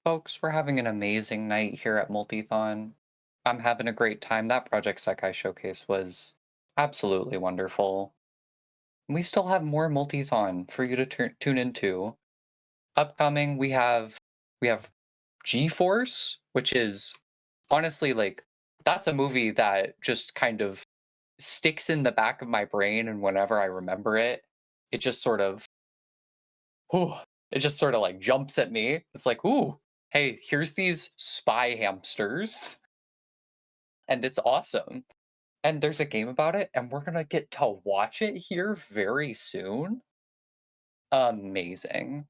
Folks, we're having an amazing night here at Multithon. I'm having a great time. That Project Sekai showcase was absolutely wonderful. We still have more Multithon for you to tune into. Upcoming, we have G-Force, which is honestly like that's a movie that just kind of sticks in the back of my brain, and whenever I remember it, it just sort of Ooh, it just sort of like jumps at me. It's like, ooh, hey, here's these spy hamsters, and it's awesome. And there's a game about it, and we're gonna get to watch it here very soon. Amazing.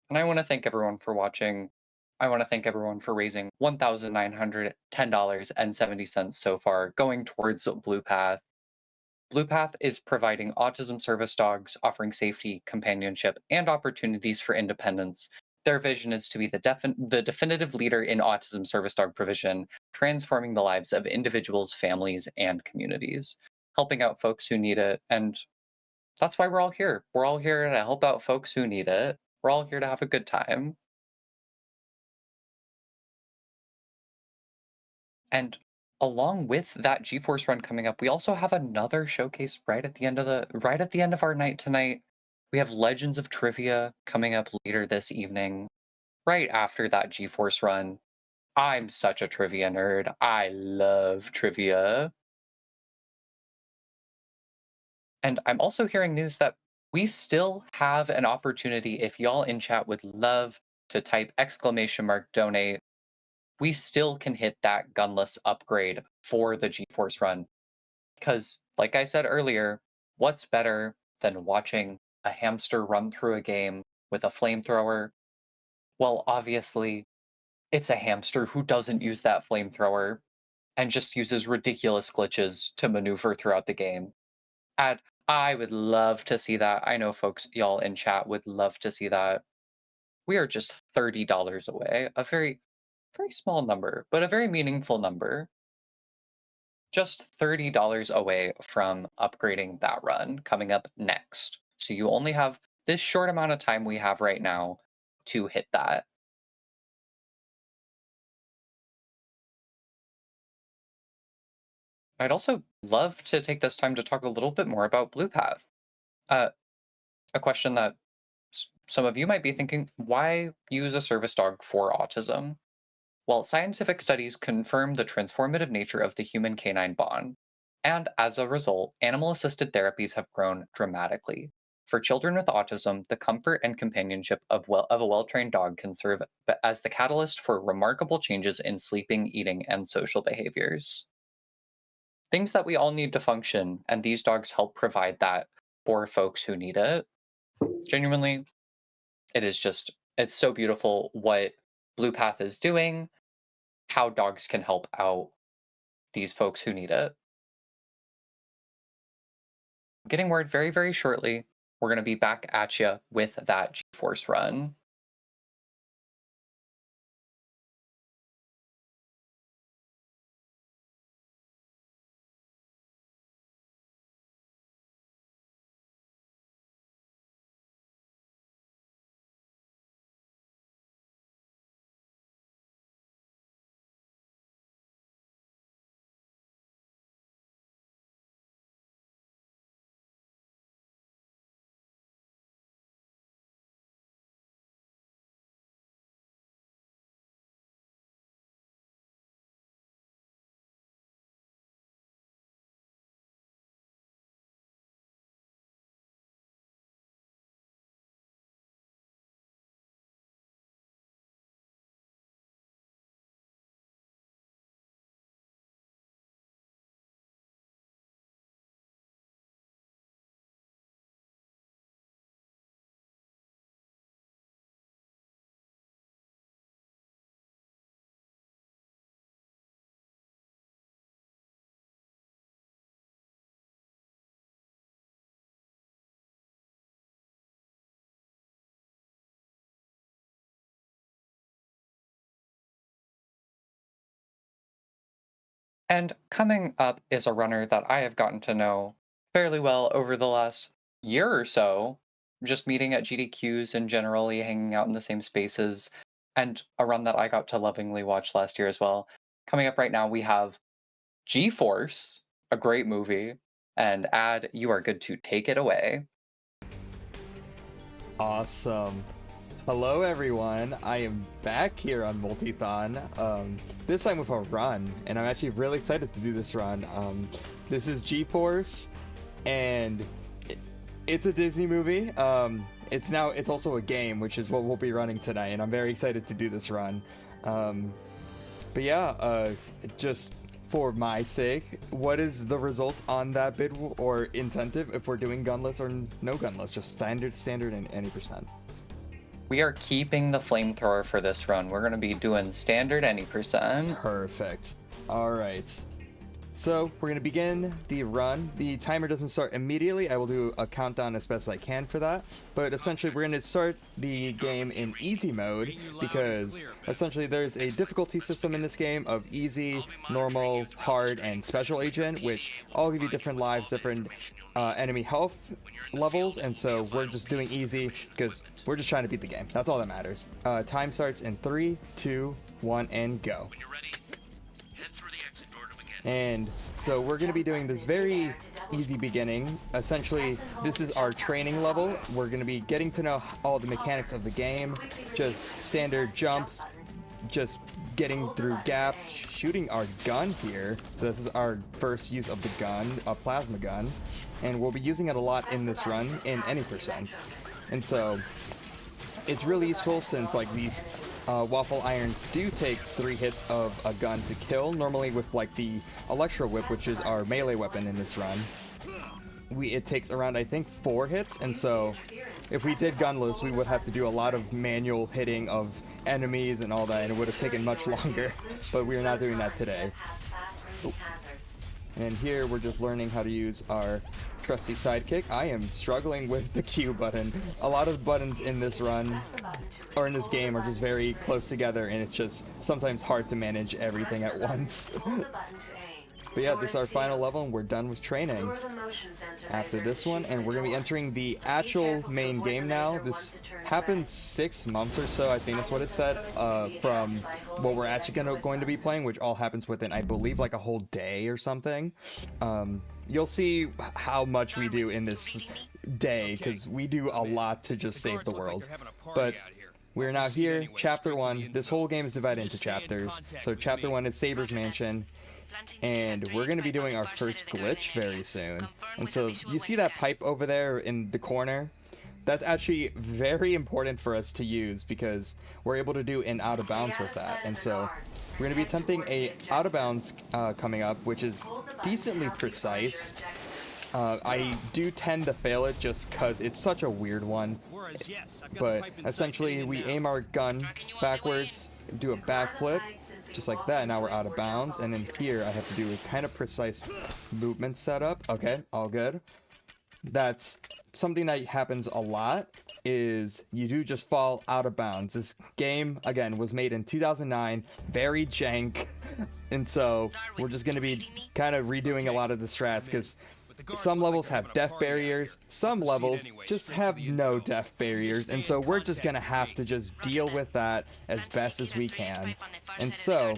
And I want to thank everyone for watching. I want to thank everyone for raising $1,910.70 so far, going towards Blue Path. Blue Path is providing autism service dogs, offering safety, companionship, and opportunities for independence. Their vision is to be the definitive leader in autism service dog provision, transforming the lives of individuals, families, and communities, helping out folks who need it. And that's why we're all here. We're all here to help out folks who need it. We're all here to have a good time. And along with that GeForce run coming up, we also have another showcase right at the end of our night tonight. We have Legends of Trivia coming up later this evening, right after that GeForce run. I'm such a trivia nerd. I love trivia. And I'm also hearing news that we still have an opportunity if y'all in chat would love to type exclamation mark donate. We still can hit that gunless upgrade for the GeForce run. Because, like I said earlier, what's better than watching a hamster run through a game with a flamethrower? Well, obviously, it's a hamster who doesn't use that flamethrower and just uses ridiculous glitches to maneuver throughout the game. And I would love to see that. I know folks, y'all in chat would love to see that. We are just $30 away. A very, very small number, but a very meaningful number. Just $30 away from upgrading that run coming up next. So you only have this short amount of time we have right now to hit that. I'd also love to take this time to talk a little bit more about Blue Path. Uh, a question that some of you might be thinking, why use a service dog for autism? Well, scientific studies confirm the transformative nature of the human canine bond, and as a result, animal assisted therapies have grown dramatically. For children with autism, the comfort and companionship of a well trained dog can serve as the catalyst for remarkable changes in sleeping, eating, and social behaviors. Things that we all need to function, and these dogs help provide that for folks who need it. Genuinely, it's so beautiful what Blue Path is doing, how dogs can help out these folks who need it. Getting word very, very shortly. We're going to be back at you with that GeForce run. And coming up is a runner that I have gotten to know fairly well over the last year or so, just meeting at GDQs and generally hanging out in the same spaces. and a run that I got to lovingly watch last year as well. Coming up right now, we have G-Force, a great movie, and Ad, you are good to take it away. Awesome. Hello everyone, I am back here on Multithon, this time with a run, and I'm actually really excited to do this run. This is G-Force, and it's a Disney movie. It's also a game, which is what we'll be running tonight, and I'm very excited to do this run. But yeah, just for my sake, what is the result on that bid or incentive if we're doing gunless or no gunless? Just standard, and any percent. We are keeping the flamethrower for this run. We're going to be doing standard any percent. Perfect. All right. So we're going to begin the run. The timer doesn't start immediately. I will do a countdown as best I can for that. But essentially, we're going to start the game in easy mode because essentially there's a difficulty system in this game of easy, normal, hard, and special agent, which all give you different lives, different enemy health levels. And so we're just doing easy because we're just trying to beat the game. That's all that matters. Time starts in 3, 2, 1, and go. And so we're going to be doing this very easy beginning. Essentially, this is our training level. We're going to be getting to know all the mechanics of the game, just standard jumps, just getting through gaps, shooting our gun here. So this is our first use of the gun, a plasma gun, and we'll be using it a lot in this run in any percent. And so it's really useful since like these waffle irons do take 3 hits of a gun to kill, normally with like the electro whip, which is our melee weapon in this run. It takes around, I think, 4 hits, and so if we did gunless, we would have to do a lot of manual hitting of enemies and all that, and it would have taken much longer, but we are not doing that today. Ooh. And here we're just learning how to use our trusty sidekick. I am struggling with the Q button. A lot of buttons in this run, or in this game, are just very close together, and it's just sometimes hard to manage everything at once. But yeah, this is our final level, and we're done with training after this one, and we're going to be entering the actual main game now. This happened 6 months or so, I think that's what it said, from what we're actually going to be playing, which all happens within, I believe, like a whole day or something. You'll see how much we do in this day, because we do a lot to just save the world. But we're now here, Chapter 1. This whole game is divided into chapters. So Chapter 1 is Saber's Mansion, and we're going to be doing our first glitch very soon. And so you see that pipe over there in the corner? That's actually very important for us to use because we're able to do an out of bounds with that. And so we're going to be attempting a out of bounds coming up, which is decently precise. I do tend to fail it just because it's such a weird one. But essentially, we aim our gun backwards, do a backflip, just like that. Now we're out of bounds, and then here I have to do a kind of precise movement setup. Okay, all good. That's something that happens a lot, is you do just fall out of bounds. This game, again, was made in 2009, very jank, and so we're just going to be kind of redoing a lot of the strats, because some levels have death barriers, some levels just have no death barriers, and so we're just going to have to just deal with that as best as we can. And so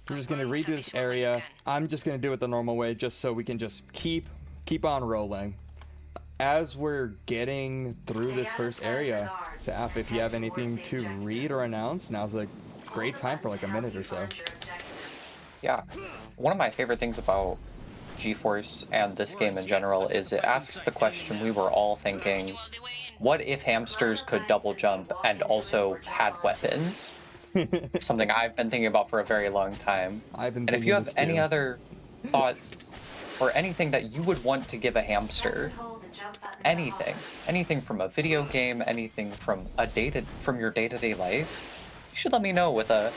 we're just going to redo this area. I'm just going to do it the normal way just so we can just keep on rolling. As we're getting through this first area, Saf, if you have anything to read or announce, now's a great time for like a minute or so. Yeah, one of my favorite things about G-Force and this game in general is it asks the question we were all thinking: what if hamsters could double jump and also had weapons? Something I've been thinking about for a very long time. And if you have any other thoughts or anything that you would want to give a hamster, anything from a video game, anything from from your day-to-day life, you should let me know with a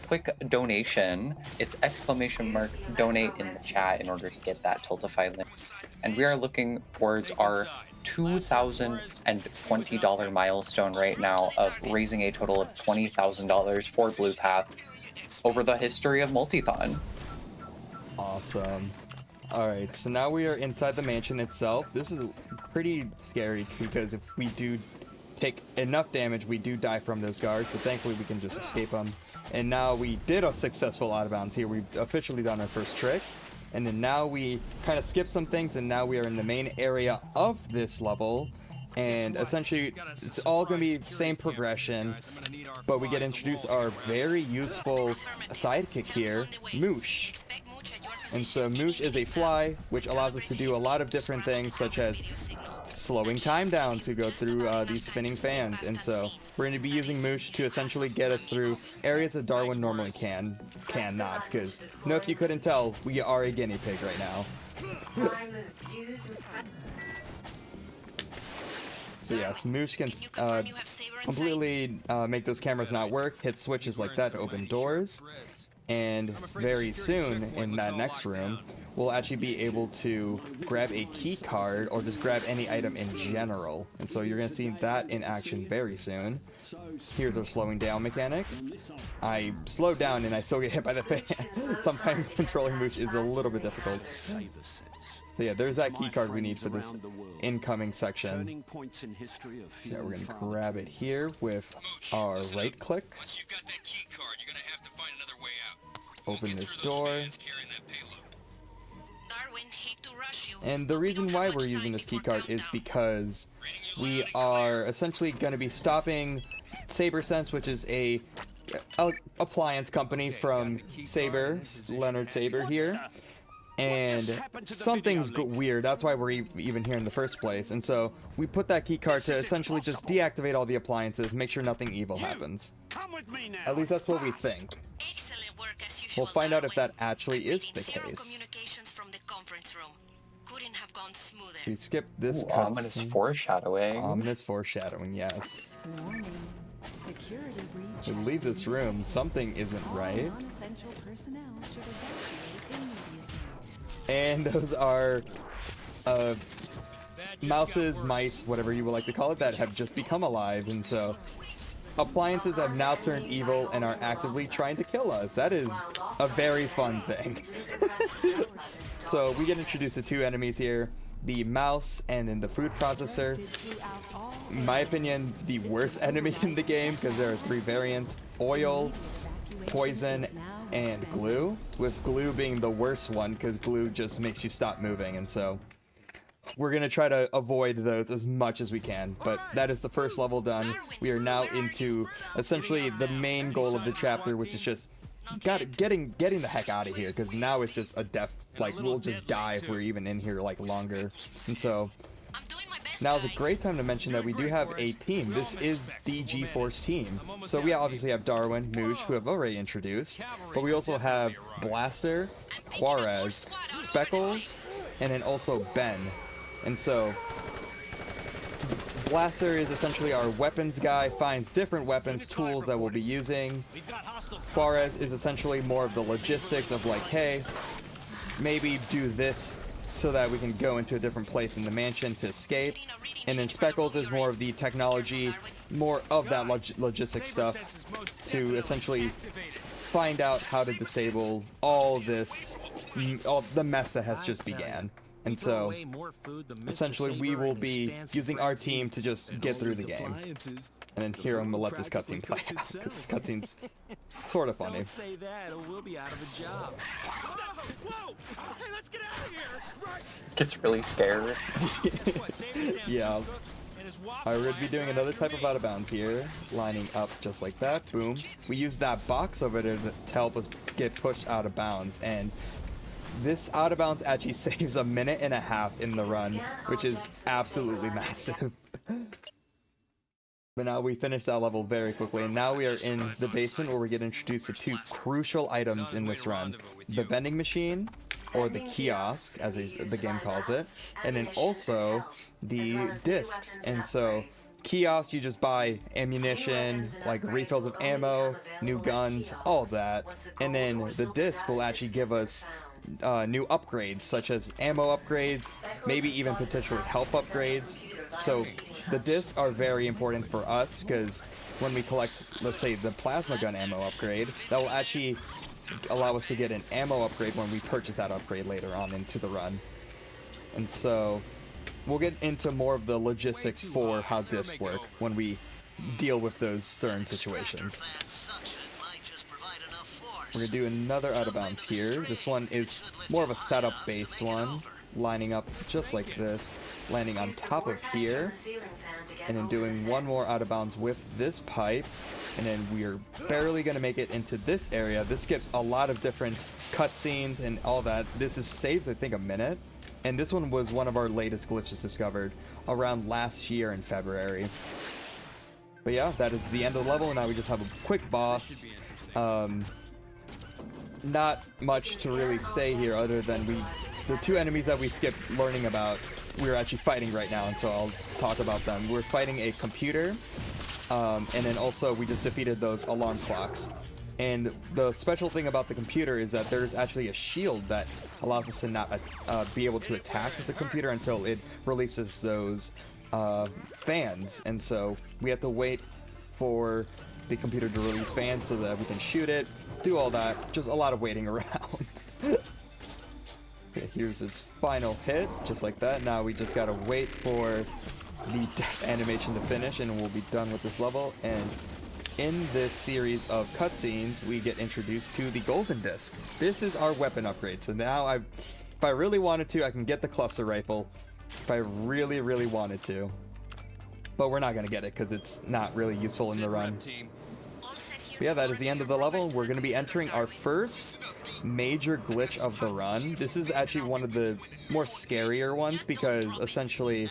quick donation. It's !donate in the chat in order to get that Tiltify link. And we are looking towards our $2,020 milestone right now of raising a total of $20,000 for Blue Path over the history of Multithon. Awesome. Alright, so now we are inside the mansion itself. This is pretty scary because if we do take enough damage, we do die from those guards, but thankfully we can just escape them. And now we did a successful out of bounds here. We've officially done our first trick. And then now we kind of skip some things, and now we are in the main area of this level. And essentially, it's all going to be same progression, but we get introduced our very useful sidekick here, Moosh. And so Moosh is a fly, which allows us to do a lot of different things, such as slowing time down to go through these spinning fans. And so we're going to be using Moosh to essentially get us through areas that Darwin normally cannot, because, if you couldn't tell, we are a guinea pig right now. So yes, Moosh can completely make those cameras not work, hit switches like that to open doors, and very soon in that next room, we'll actually be able to grab a key card or just grab any item in general. And so you're going to see that in action very soon. Here's our slowing down mechanic. I slowed down and I still get hit by the fan. Sometimes controlling Moosh is a little bit difficult. So yeah, there's that key card we need for this incoming section. So yeah, we're going to grab it here with our right click. Open this door. And the reason why we're using this keycard is because we are essentially going to be stopping SaberSense, which is a appliance company from Saber, Leonard Saber here. And something's weird. That's why we're even here in the first place. And so we put that key card to essentially just deactivate all the appliances, make sure nothing evil happens. At least that's what we think. We'll find out if that actually is the case. We skip this cutscene. Ominous foreshadowing. Ominous foreshadowing, yes. We leave this room. Something isn't right. And those are mouses, mice, whatever you would like to call it, that have just become alive. And so appliances have now turned evil and are actively trying to kill us. That is a very fun thing. So we get introduced to two enemies here, the mouse and then the food processor. In my opinion, the worst enemy in the game, because there are three variants: oil, poison, and glue, with glue being the worst one because glue just makes you stop moving. And so we're going to try to avoid those as much as we can. But that is the first level done. We are now into essentially the main goal of the chapter, which is just getting the heck out of here, because now it's just a death, like we'll just die if we're even in here like longer. And so now is a great time to mention that we do have a team. This is the G-Force team. So we obviously have Darwin, Moosh, who I've already introduced, but we also have Blaster, Juarez, Speckles, and then also Ben. And so Blaster is essentially our weapons guy, finds different weapons, tools that we'll be using. Juarez is essentially more of the logistics of like, hey, maybe do this so that we can go into a different place in the mansion to escape. And then Speckles is more of the technology, more of that logistic stuff to essentially find out how to disable all this, all the mess that has just began. And so essentially we will be using our team to just get through the game. And then here I'm gonna let this cutscene play out, because this cutscene's sort of funny. Don't say that, or we'll be out of a job. Whoa! Hey, let's get out of here! Gets really scared. Yeah. Alright, we're gonna be doing another type of out of bounds here, lining up just like that. Boom. We use that box over there to help us get pushed out of bounds, and this out of bounds actually saves a minute and a half in the run, which is absolutely massive. But now we finished that level very quickly, and now we are in the basement where we get introduced to two crucial items in this run: the vending machine, or the kiosk, as the game calls it, and then also the discs. And so kiosk, you just buy ammunition, like refills of ammo, new guns, all of that. And then the disc will actually give us new upgrades, such as ammo upgrades, maybe even potentially health upgrades. So the discs are very important for us, because when we collect, let's say, the plasma gun ammo upgrade, that will actually allow us to get an ammo upgrade when we purchase that upgrade later on into the run. And so we'll get into more of the logistics for how discs work when we deal with those certain situations. We're gonna do another out of bounds here. This one is more of a setup based one, lining up just like this, landing on top of here, and then doing one more out of bounds with this pipe, and then we're barely gonna make it into this area. This skips a lot of different cutscenes and all that. This is saves, I think, a minute, and this one was one of our latest glitches discovered around last year in February. But yeah, that is the end of the level, and now we just have a quick boss. Not much to really say here other than the two enemies that we skipped learning about, we're actually fighting right now, and so I'll talk about them. We're fighting a computer, and then also we just defeated those alarm clocks. And the special thing about the computer is that there's actually a shield that allows us to not be able to attack the computer until it releases those fans, and so we have to wait for the computer to release fans so that we can shoot it, do all that. Just a lot of waiting around. Okay, here's its final hit, just like that. Now we just gotta wait for the death animation to finish and we'll be done with this level. And in this series of cutscenes, we get introduced to the golden disc. This is our weapon upgrade. So now if I really wanted to, I can get the cluster rifle if I really, really wanted to. But we're not gonna get it because it's not really useful in the run. But yeah, that is the end of the level. We're going to be entering our first major glitch of the run. This is actually one of the more scarier ones because essentially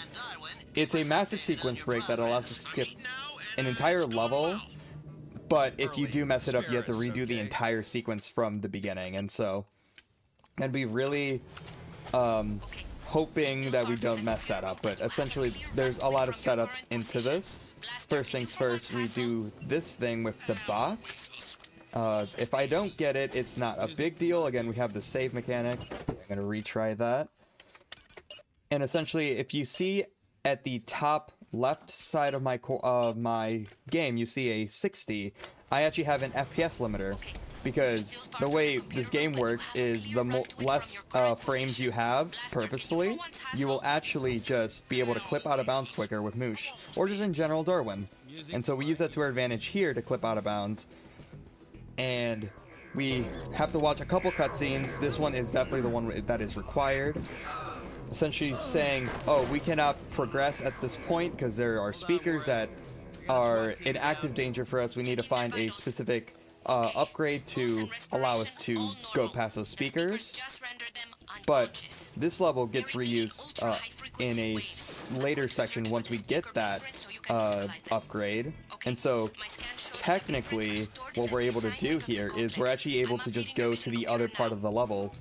it's a massive sequence break that allows us to skip an entire level, but if you do mess it up, you have to redo the entire sequence from the beginning. And so I'd be really hoping that we don't mess that up, but essentially there's a lot of setup into this. First things first, we do this thing with the box. If I don't get it, it's not a big deal. Again, we have the save mechanic. I'm going to retry that. And essentially, if you see at the top left side of my game, you see a 60. I actually have an FPS limiter, because the way this game works is the less frames you have purposefully, you will actually just be able to clip out of bounds quicker with Moosh, or just in general Darwin. And so we use that to our advantage here to clip out of bounds. And we have to watch a couple cutscenes. This one is definitely the one that is required. Essentially saying, oh, we cannot progress at this point because there are speakers that are in active danger for us. We need to find a specific upgrade to allow us to go past those speakers, but this level gets reused in a later section once we get that upgrade. And so technically what we're able to do here is we're actually able to just go to the other part of the level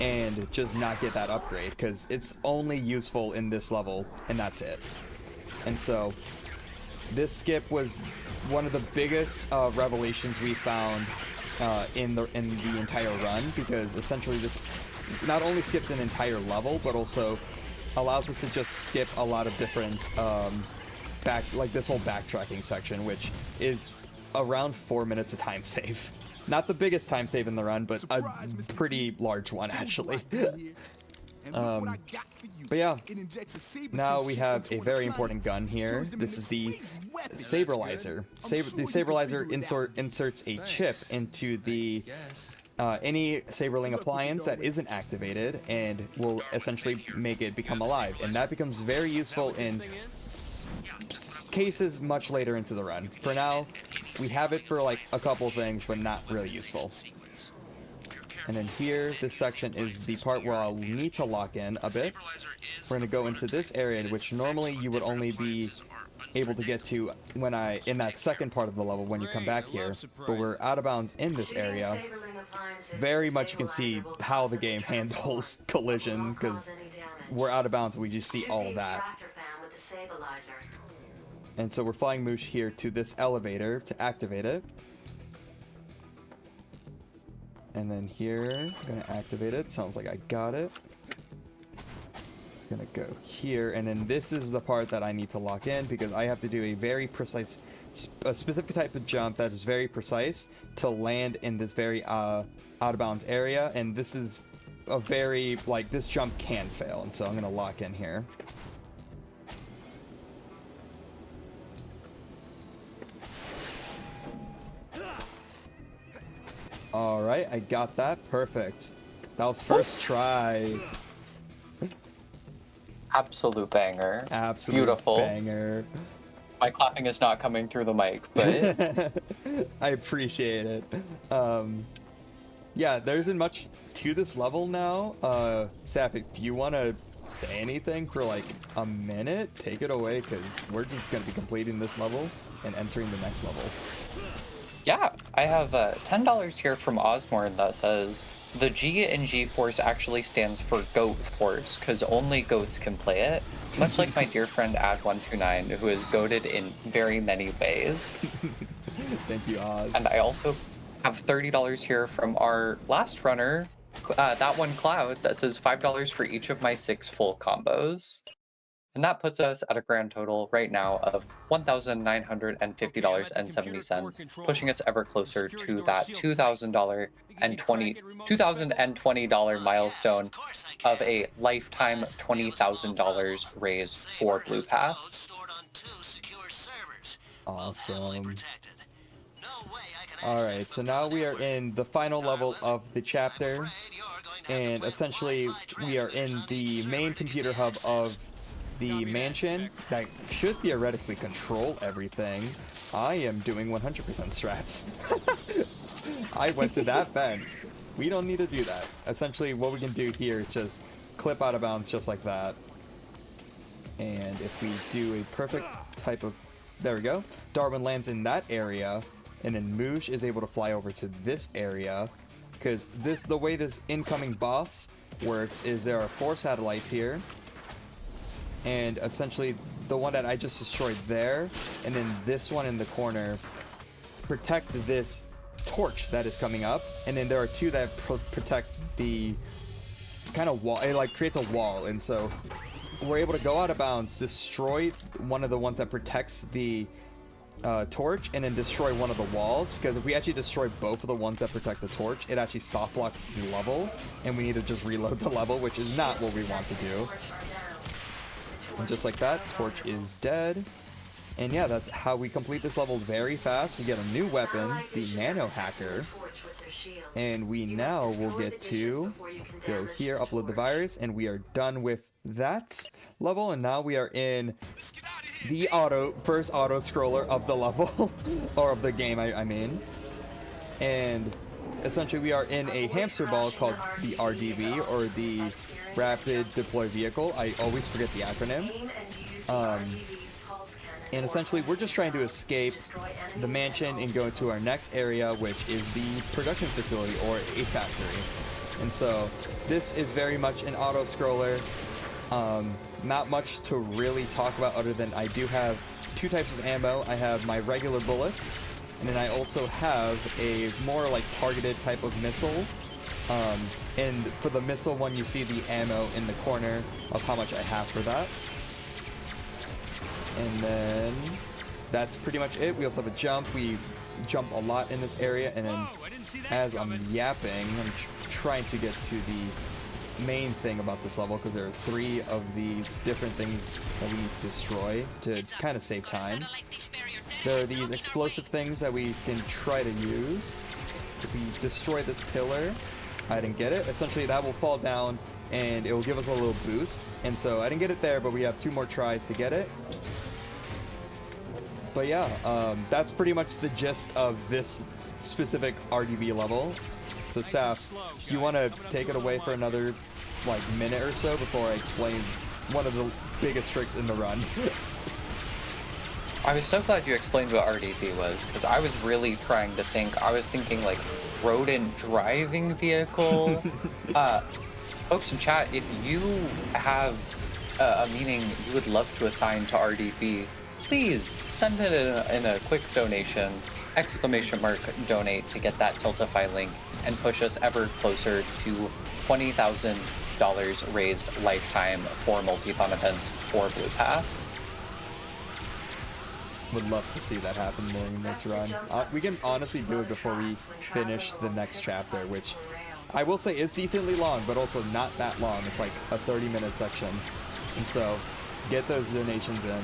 and just not get that upgrade because it's only useful in this level and that's it. And so this skip was one of the biggest revelations we found in the entire run, because essentially this not only skips an entire level but also allows us to just skip a lot of different this whole backtracking section, which is around 4 minutes of time save. Not the biggest time save in the run, but a pretty large one actually. But yeah, now we have a very important gun here. This is the Saberlizer. The Saberlizer inserts a chip into the any Saberling appliance that isn't activated and will essentially make it become alive. And that becomes very useful in cases much later into the run. For now, we have it for like a couple things, but not really useful. And then here, this section is the part where I'll need to lock in a bit. We're going to go into this area, which normally you would only be able to get to when in that second part of the level when you come back here. But we're out of bounds in this area. Very much you can see how the game handles collision, because we're out of bounds and we just see all of that. And so we're flying Moosh here to this elevator to activate it. And then here, I'm gonna activate it. Sounds like I got it. Gonna go here, and then this is the part that I need to lock in because I have to do a very precise, a specific type of jump that is very precise to land in this very out of bounds area. And this is a very, this jump can fail, and so I'm gonna lock in here. right, I got that. Perfect. That was first try. Absolute banger. Absolute Beautiful. banger. My clapping is not coming through the mic, but I appreciate it. Yeah, there isn't much to this level now. Saf, if you want to say anything for like a minute, take it away, because we're just going to be completing this level and entering the next level. yeah, I have $10 here from Osborne that says the G in G-Force actually stands for Goat Force because only goats can play it, much like my dear friend ad129, who is goated in very many ways. Thank you, Oz. And I also have $30 here from our last runner, that one Cloud, that says $5 for each of my 6 full combos. And that puts us at a grand total right now of $1,950.70, pushing us ever closer to that $2,020 milestone of a lifetime $20,000 raised for Blue Path. Awesome. Alright, so now we are in the final level of the chapter, and essentially we are in the main computer hub of the mansion that should theoretically control everything. I am doing 100% strats. I went to that vent. We don't need to do that. Essentially what we can do here is just clip out of bounds just like that. And if we do a perfect type of... There we go. Darwin lands in that area, and then Moosh is able to fly over to this area, because the way this incoming boss works is there are 4 satellites here, and essentially the one that I just destroyed there, and then this one in the corner, protect this torch that is coming up, and then there are 2 that protect the kind of wall. It like creates a wall, and so we're able to go out of bounds, destroy one of the ones that protects the torch, and then destroy one of the walls, because if we actually destroy both of the ones that protect the torch, it actually soft locks the level, and we need to just reload the level, which is not what we want to do. And just like that, torch is dead. And yeah, that's how we complete this level very fast. We get a new weapon, the Nano Hacker. And we now will get to go here, upload the virus, and we are done with that level. And now we are in the first auto scroller of the level, or of the game, I mean. And essentially we are in a hamster ball called the RDV, or the Rapid Deploy Vehicle. I always forget the acronym. And essentially we're just trying to escape the mansion and go to our next area, which is the production facility, or a factory. And so this is very much an auto scroller. Not much to really talk about other than I do have 2 types of ammo. I have my regular bullets, and then I also have a more like targeted type of missile. And for the missile one, you see the ammo in the corner of how much I have for that. And then that's pretty much it. We also have a jump. We jump a lot in this area, and then as I'm yapping, I'm trying to get to the main thing about this level, because there are 3 of these different things that we need to destroy to kind of save time. There are these explosive things that we can try to use. If we destroy this pillar, I didn't get it. Essentially that will fall down and it will give us a little boost. And so I didn't get it there, but we have 2 more tries to get it. But yeah, that's pretty much the gist of this specific RDV level. So Saf, do you want to take it away for another like minute or so before I explain one of the biggest tricks in the run? I was so glad you explained what RDV was, because I was really trying to think. I was thinking like rodent driving vehicle. Folks in chat, if you have a meaning you would love to assign to RDV, please send it in a quick donation, !donate, to get that Tiltify link and push us ever closer to $20,000 raised lifetime for Multithon events for Blue Path. Would love to see that happen during this run. We can honestly do it before we finish the next chapter, which I will say is decently long, but also not that long. It's like a 30-minute section. And so get those donations in.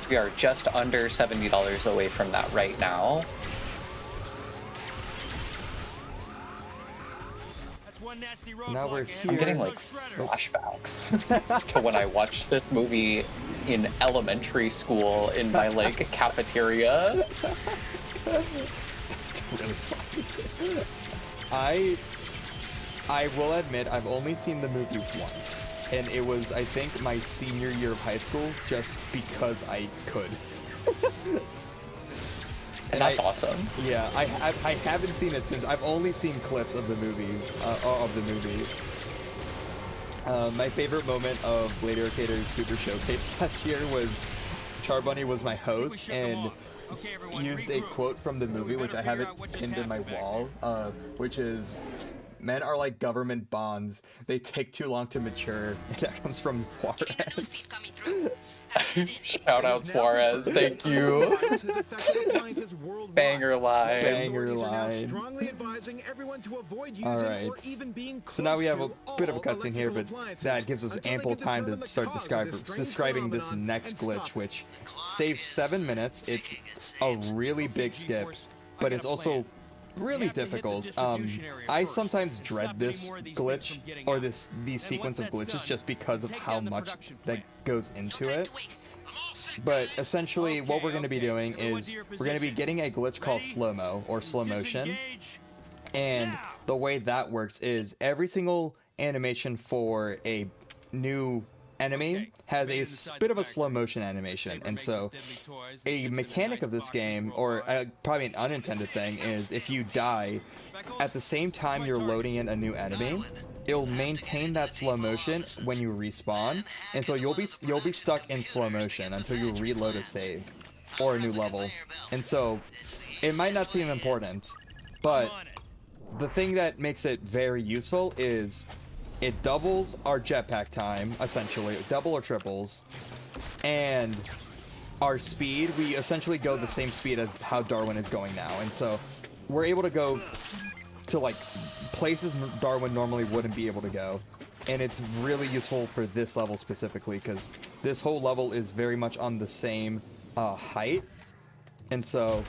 We are just under $70 away from that right now. one nasty Now we're roadblock ahead. I'm getting here. like flashbacks to when I watched this movie in elementary school in my like cafeteria. Really funny. I will admit I've only seen the movie once, and it was, I think, my senior year of high school, just because I could. And that's awesome. Yeah, I haven't seen it since. I've only seen clips of the movie. My favorite moment of Blade Arcade's Super Showcase last year was Charbunny was my host and used a quote from the movie, which I have it pinned in my wall, which is, "Men are like government bonds. They take too long to mature." And that comes from Juarez. Shout out Suarez, thank you. Banger line. Banger line. Alright. So now we have a bit of a cutscene here, but that gives us ample time to start describing this next glitch, which saves 7 minutes. It's a really big skip, but it's also really difficult. I sometimes dread this glitch, or these sequence of glitches, just because of how much that goes into it. But essentially what we're going to be doing is we're going to be getting a glitch called slow-mo, or slow motion. And the way that works is every single animation for a new enemy has a bit of a slow motion animation. And so a mechanic of this game, or probably an unintended thing, is if you die at the same time you're loading in a new enemy, it'll maintain that slow motion when you respawn, and so you'll be stuck in slow motion until you reload a save or a new level. And so it might not seem important, but the thing that makes it very useful is it doubles our jetpack time, essentially, double or triples, and our speed. We essentially go the same speed as how Darwin is going now, and so we're able to go to like places Darwin normally wouldn't be able to go. And it's really useful for this level specifically, because this whole level is very much on the same height, and so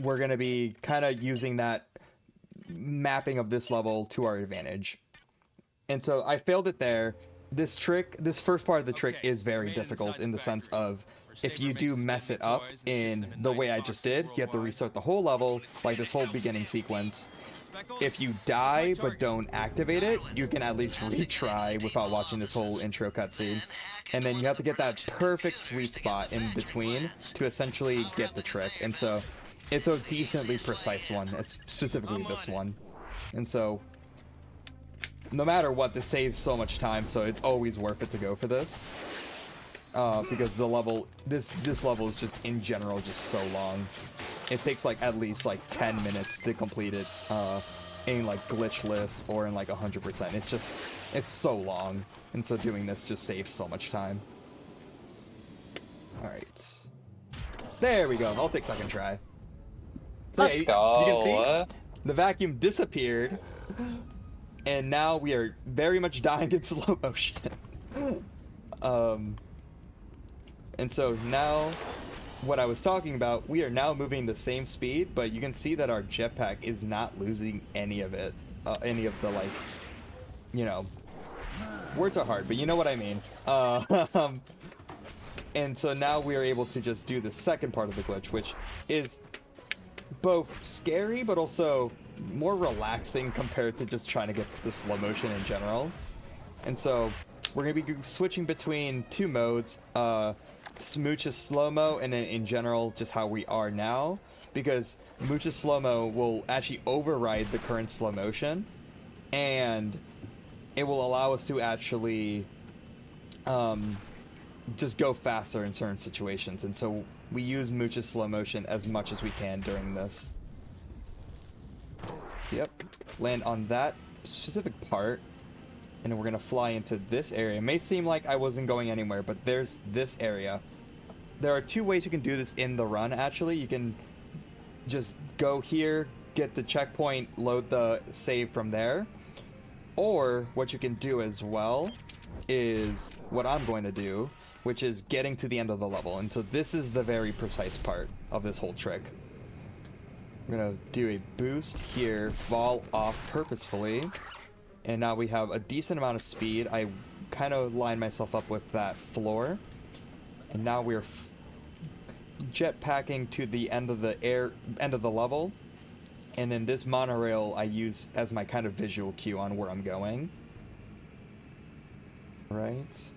we're going to be kind of using that mapping of this level to our advantage. And so I failed it there. This first part of the trick is very difficult in the sense of, if you do mess it up in the way I just did, you have to restart the whole level, like this whole beginning sequence. If you die but don't activate it, you can at least retry without watching this whole intro cutscene. And then you have to get that perfect sweet spot in between to essentially get the trick. And so it's a decently precise one, specifically this one. And so no matter what, this saves so much time, so it's always worth it to go for this. Because the level, this level is just, in general, just so long. It takes like at least like 10 minutes to complete it, in like glitchless or in like 100%. It's so long, and so doing this just saves so much time. Alright. There we go, I'll take second try. So Let's yeah, go. you can see, the vacuum disappeared, and now we are very much dying in slow motion. And so now, what I was talking about, we are now moving the same speed, but you can see that our jetpack is not losing any of it, any of the, like, you know, words are hard, but you know what I mean. And so now we are able to just do the second part of the glitch, which is both scary, but also more relaxing compared to just trying to get the slow motion in general. And so we're going to be switching between two modes, Smooch's slow-mo, and then in general just how we are now, because Mooch's slow-mo will actually override the current slow motion, and it will allow us to actually just go faster in certain situations. And so we use Mooch's slow motion as much as we can during this. So yep, land on that specific part, and then we're gonna fly into this area. It may seem like I wasn't going anywhere, but there's this area. There are two ways you can do this in the run, actually. You can just go here, get the checkpoint, load the save from there. Or what you can do as well is what I'm going to do, which is getting to the end of the level. And so this is the very precise part of this whole trick. I'm gonna do a boost here, fall off purposefully, And now we have a decent amount of speed. I kind of lined myself up with that floor. And now we're jetpacking to the end of the level. And then this monorail I use as my kind of visual cue on where I'm going. Right.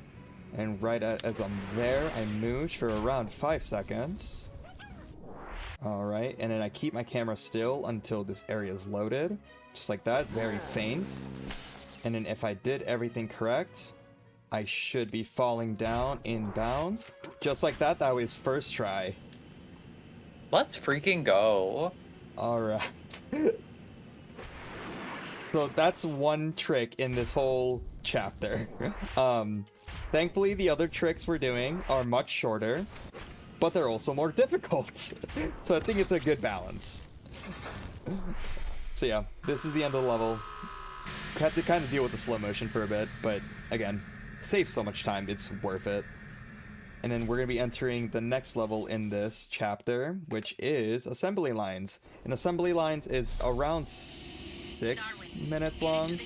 And right as I'm there, I moosh for around 5 seconds. Alright, and then I keep my camera still until this area is loaded. Just like that, it's very faint. And then if I did everything correct, I should be falling down in bounds. Just like that, that was first try. Let's freaking go. Alright. So that's one trick in this whole chapter. Thankfully, the other tricks we're doing are much shorter, but they're also more difficult. So I think it's a good balance. So yeah, this is the end of the level. Had to kind of deal with the slow motion for a bit, but again, saves so much time, it's worth it. And then we're going to be entering the next level in this chapter, which is Assembly Lines. And Assembly Lines is around 6 minutes long.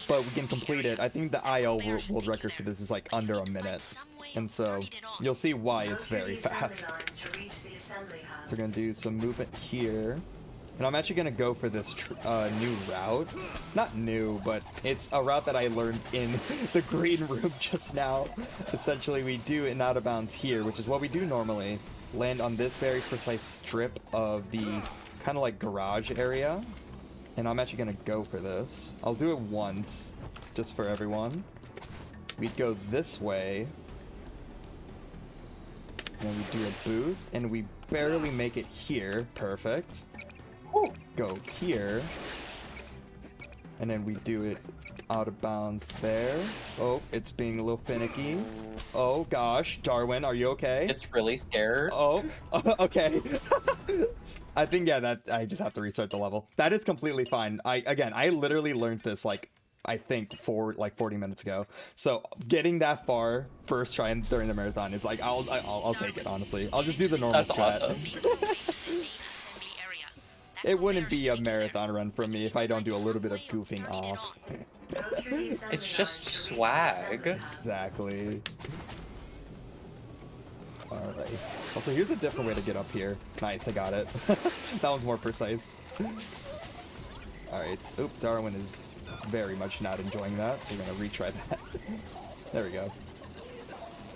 But we can complete it. I think the IL world record for this is like under a minute. And so you'll see why it's very fast. So we're going to do some movement here. And I'm actually going to go for this new route. Not new, but it's a route that I learned in the green room just now. Essentially, we do an out of bounds here, which is what we do normally. Land on this very precise strip of the kind of like garage area. And I'm actually going to go for this. I'll do it once, just for everyone. We'd go this way. And we do a boost, and we barely make it here. Perfect. Go here. And then we do it out of bounds there. Oh, it's being a little finicky. Oh gosh, Darwin, are you okay? It's really scared. Oh, okay. I think, yeah, that I just have to restart the level. That is completely fine. I literally learned this like I think 40 minutes ago. So getting that far first try during the marathon is like I'll take it, honestly. I'll just do the normal That's strat. awesome. It wouldn't be a marathon run from me if I don't do a little bit of goofing off. It's just swag. Exactly. Alright. Also, here's a different way to get up here. Nice, I got it. That one's more precise. Alright. Oop, Darwin is very much not enjoying that, so we're gonna retry that. There we go.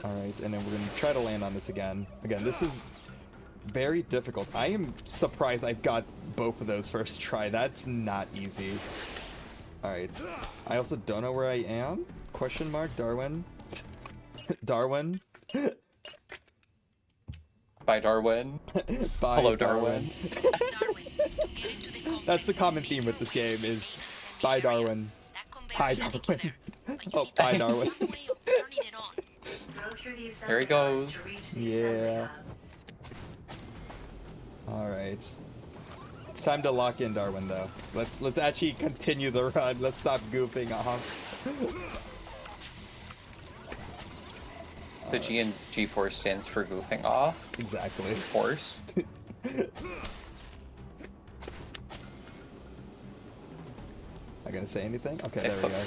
Alright, and then we're gonna try to land on this again. Again, this is very difficult. I am surprised I got both of those first try. That's not easy. Alright. I also don't know where I am. Question mark, Darwin. Darwin. Bye, Darwin. Bye, Hello, Darwin. That's the common theme with this game is bye, Darwin. Hi, Darwin. Oh, bye, Darwin. There he goes. Yeah. Alright. It's time to lock in Darwin, though. Let's actually continue the run. Let's stop goofing off. The G in G-Force stands for goofing off. Exactly. Of course. Not gonna say anything? Okay, there we go.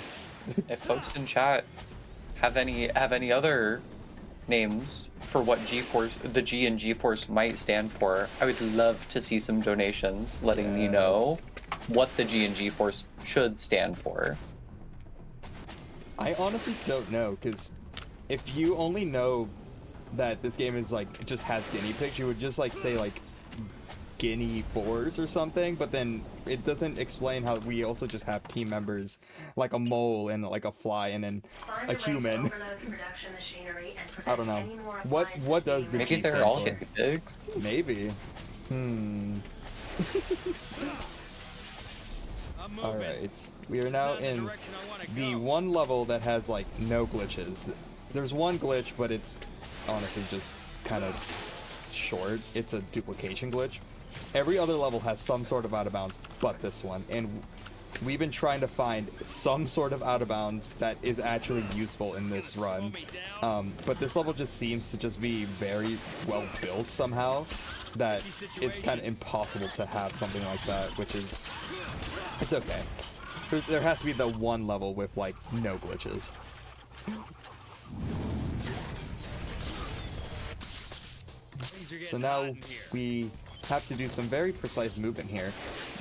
If folks in chat have any other names for what G-Force, the G in G-Force might stand for, I would love to see some donations letting me know what the G in G-Force should stand for. I honestly don't know, because if you only know that this game is like just has guinea pigs, you would just like say like guinea boars or something, but then it doesn't explain how we also just have team members like a mole and like a fly and then a human. I don't know. What does the Maybe G they're stand all for? guinea pigs. Maybe. I'm moving. Alright, we are now in the one level that has like no glitches. There's one glitch, but it's honestly just kind of short. It's a duplication glitch. Every other level has some sort of out of bounds but this one, and we've been trying to find some sort of out of bounds that is actually useful in this run. But this level just seems to just be very well built somehow, that it's kind of impossible to have something like that, which is, it's okay. There has to be the one level with, like, no glitches. So now we have to do some very precise movement here.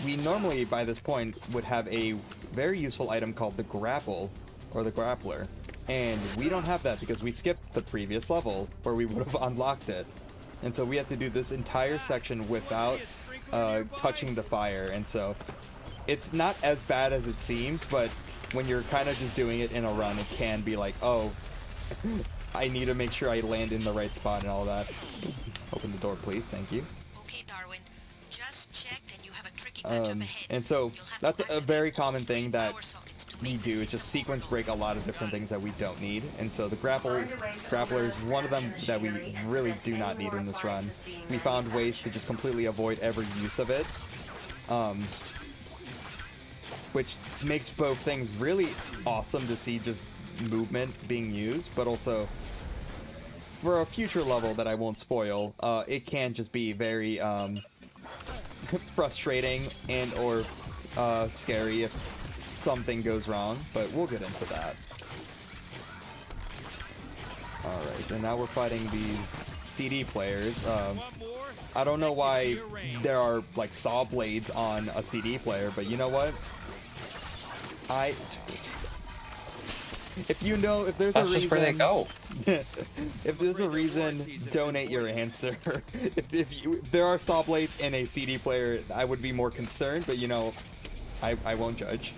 We normally, by this point, would have a very useful item called the grapple, or the grappler. And we don't have that because we skipped the previous level, where we would have unlocked it. And so we have to do this entire section without touching the fire, and so it's not as bad as it seems, but when you're kind of just doing it in a run, it can be like, oh, I need to make sure I land in the right spot and all that. Open the door, please. Thank you. Okay, Darwin. Just checked and you have a tricky patch up ahead. And so that's a very common thing that we do, is just sequence break a lot of different things that we don't need. And so the grappler is one of them that we really do not need in this run. We found ways to just completely avoid every use of it. Which makes both things really awesome to see just movement being used, but also for a future level that I won't spoil, it can just be very frustrating and or scary if something goes wrong, but we'll get into that. Alright, and now we're fighting these CD players. I don't know why there are like saw blades on a CD player, but you know what? If you know, if there's That's a reason, just where they go. if there's a reason, donate your answer. if there are saw blades in a CD player, I would be more concerned, but you know, I won't judge.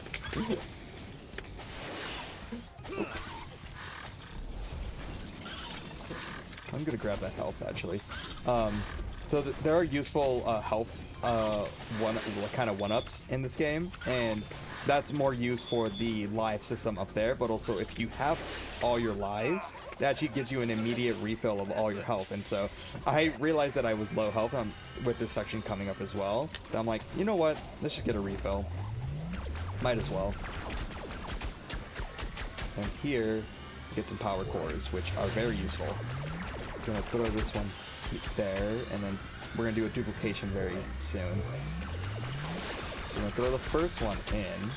I'm gonna grab that health actually. So there are useful health kind of one-ups in this game, and that's more used for the life system up there, but also if you have all your lives, that actually gives you an immediate refill of all your health. And so I realized that I was low health with this section coming up as well. So I'm like, you know what? Let's just get a refill. Might as well. And here, get some power cores, which are very useful. Gonna throw this one there, and then we're gonna do a duplication very soon. So I'm gonna throw the first one in,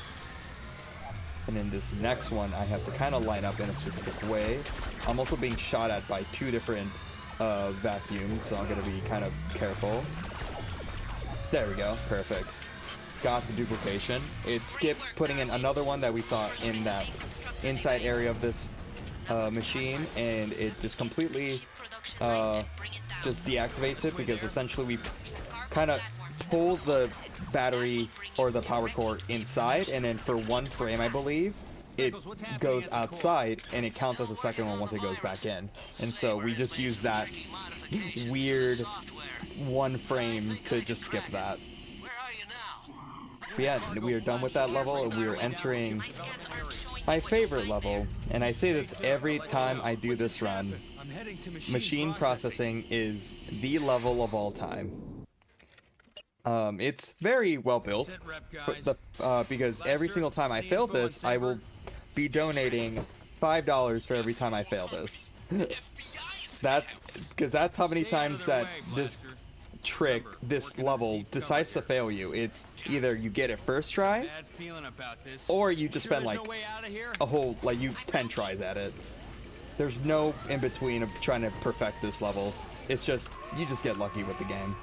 and then this next one I have to kind of line up in a specific way. I'm also being shot at by two different vacuums, so I'm gonna be kind of careful. There we go, perfect. Got the duplication. It skips putting in another one that we saw in that inside area of this machine, and it just completely just deactivates it, because essentially we kind of pull the battery or the power core inside, and then for one frame, I believe, it goes outside and it counts as a second one once it goes back in. And so we just use that weird one frame to just skip that. But yeah, we are done with that level, and we are entering my favorite level, and I say this every time I do this run. Machine processing is the level of all time. It's very well built, because every single time I fail this, I will be donating $5 for every time I fail this. That's how many times that this level decides to fail you. It's either you get it first try, or you just spend like a whole, like, 10 tries at it. There's no in between of trying to perfect this level. It's just, you just get lucky with the game.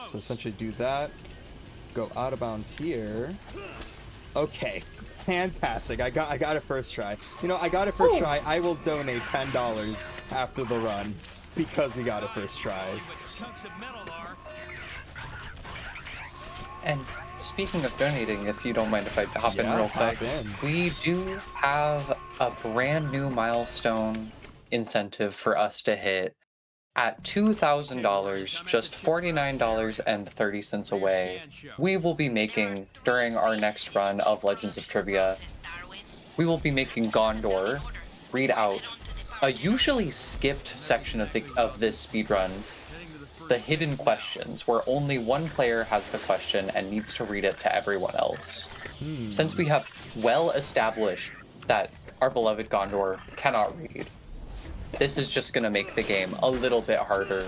So essentially do that, go out of bounds here. Okay, fantastic. I got it first try. You know, I got it first try. I will donate $10 after the run because we got it first try. And speaking of donating, if you don't mind if I hop in real quick, we do have a brand new milestone incentive for us to hit. At $2,000, just $49.30 away, we will be making, during our next run of Legends of Trivia, we will be making Gondor read out a usually skipped section of this speedrun, the hidden questions, where only one player has the question and needs to read it to everyone else. Since we have well established that our beloved Gondor cannot read, this is just going to make the game a little bit harder.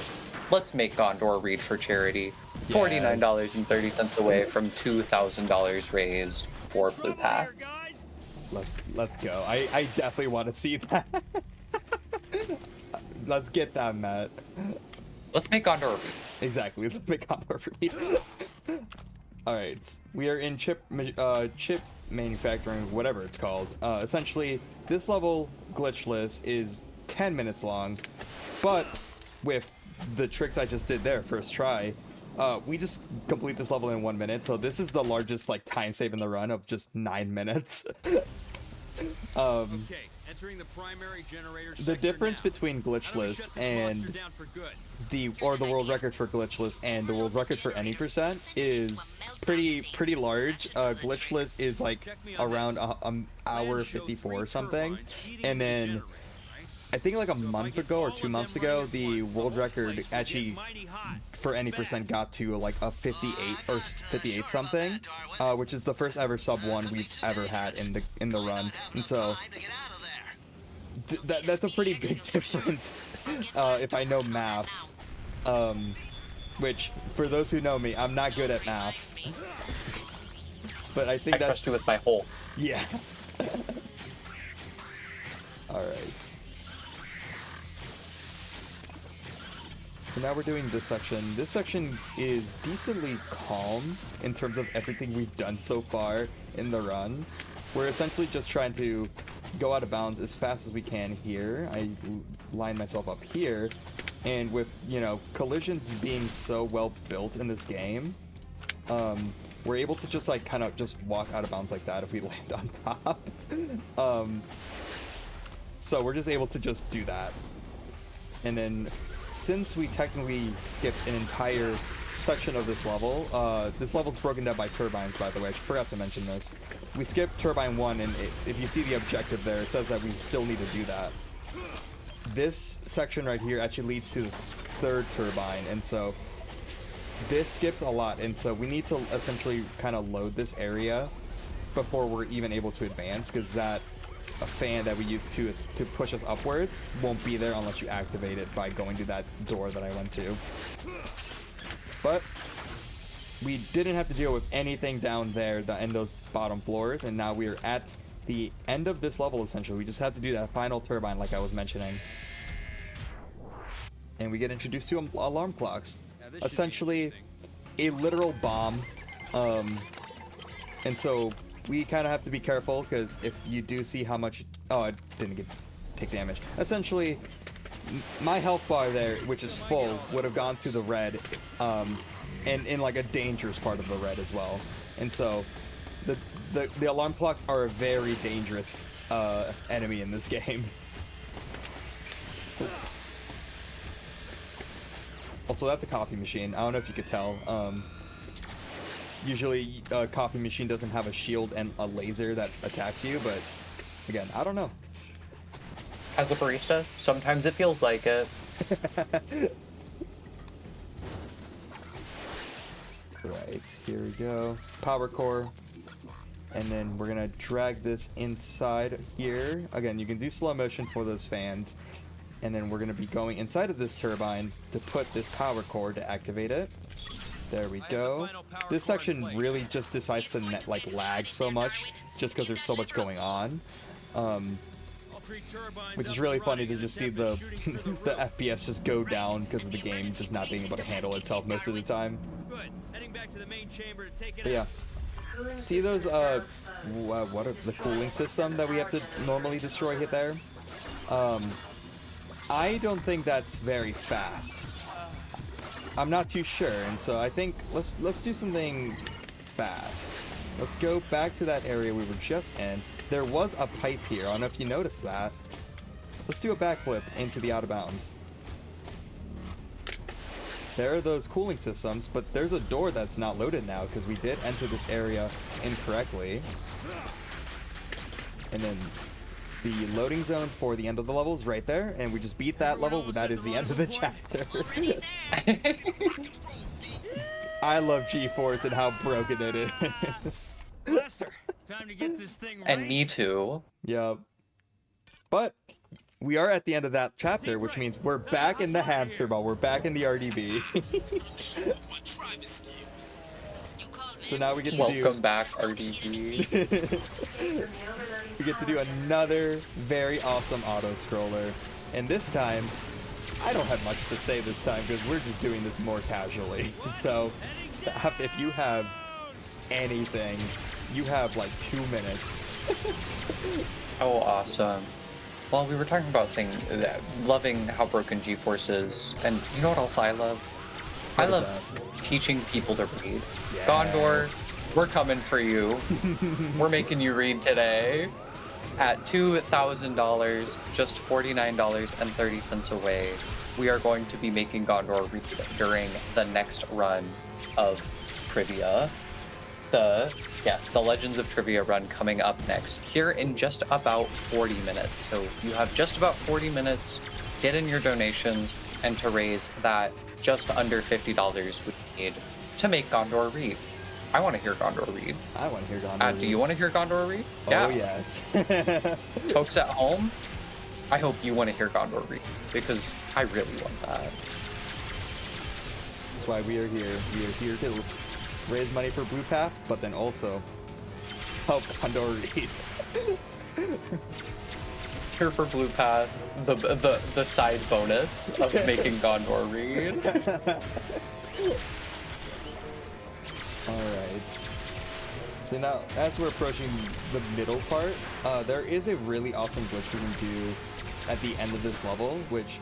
Let's make Gondor read for charity. Yes. $49.30 away from $2,000 raised for Blue Trouble Path. here, guys. Let's go. I definitely want to see that. Let's get that, Matt. Let's make Gondor a beat. Exactly. Let's pick on our read. All right, we are in chip manufacturing, whatever it's called. Essentially, this level glitchless is 10 minutes long, but with the tricks I just did there, first try, we just complete this level in 1 minute. So this is the largest like time save in the run of just 9 minutes. Okay, entering the primary generator The sector difference now. between I'm gonna glitchless shut this and monster down for good. the world record for glitchless and the world record for any percent is pretty large. Glitchless is like around an hour 54 or something, and then I think like a month ago or 2 months ago, the world record actually for any percent got to like a 58 or 58 something, which is the first ever sub 1 we've ever had in the run, and so that's a pretty big difference if I know math. Which, for those who know me, I'm not good at math. But I think I trust you with my whole. yeah. Alright. So now we're doing this section. This section is decently calm in terms of everything we've done so far in the run. We're essentially just trying to go out of bounds as fast as we can here. I line myself up here. And with, you know, collisions being so well built in this game, we're able to just like kind of just walk out of bounds like that if we land on top. So we're just able to just do that. And then since we technically skipped an entire section of this level's broken down by turbines, by the way. I forgot to mention this. We skipped turbine 1, and if you see the objective there, it says that we still need to do that. This section right here actually leads to the 3rd turbine, and so this skips a lot, and so we need to essentially kind of load this area before we're even able to advance, because that a fan that we use to push us upwards won't be there unless you activate it by going to that door that I went to. But we didn't have to deal with anything down there in those bottom floors, and now we're at the end of this level essentially. We just have to do that final turbine like I was mentioning. And we get introduced to alarm clocks. Essentially a literal bomb. And so we kind of have to be careful, because if you do see how much... Oh, I didn't take damage. Essentially, my health bar there, which is full, would have gone to the red, and in like a dangerous part of the red as well. And so the alarm clocks are a very dangerous enemy in this game. Also, that's a coffee machine. I don't know if you could tell. Usually a coffee machine doesn't have a shield and a laser that attacks you, but again, I don't know. As a barista, sometimes it feels like it. Right, here we go. Power core. And then we're gonna drag this inside here. Again, you can do slow motion for those fans. And then we're gonna be going inside of this turbine to put this power core to activate it. There we go. This section really just decides to like lag so much just because there's so much going on. Which is really funny to just see the the FPS just go down because of the game just not being able to handle itself most of the time. But yeah. See those what are the cooling system that we have to normally destroy hit there? I don't think that's very fast. I'm not too sure, and so I think let's do something fast. Let's go back to that area we were just in. There was a pipe here. I don't know if you noticed that. Let's do a backflip into the out of bounds. There are those cooling systems, but there's a door that's not loaded now because we did enter this area incorrectly. And then the loading zone for the end of the level is right there, and we just beat that level. That is the end of the chapter. I love G-Force and how broken it is. Lester, time to get this thing And me too. Yep. But we are at the end of that chapter, which means we're back in the hamster ball. We're back in the RDB. So now we get to do... Welcome back, RDB. We get to do another very awesome auto-scroller. And this time, I don't have much to say this time because we're just doing this more casually. So, if you have anything, you have like 2 minutes. Oh, awesome. Well, we were talking about loving how broken GeForce is, and you know what else I love? I love teaching people to read. Yes. Gondor, we're coming for you. We're making you read today. At $2,000, just $49.30 away, we are going to be making Gondor read during the next run of Trivia. The Legends of Trivia run coming up next here in just about 40 minutes. So you have just about 40 minutes, get in your donations, and to raise that just under $50 we need to make Gondor read. I want to hear Gondor read. I want to hear Gondor read. Do you want to hear Gondor read? Oh, yes. Folks at home, I hope you want to hear Gondor read, because I really want that. That's why we are here. We are here to raise money for Blue Path, but then also help Gondor read. Here for Blue Path, the side bonus of making Gondor read. Alright. So now, as we're approaching the middle part, there is a really awesome glitch we can do at the end of this level, which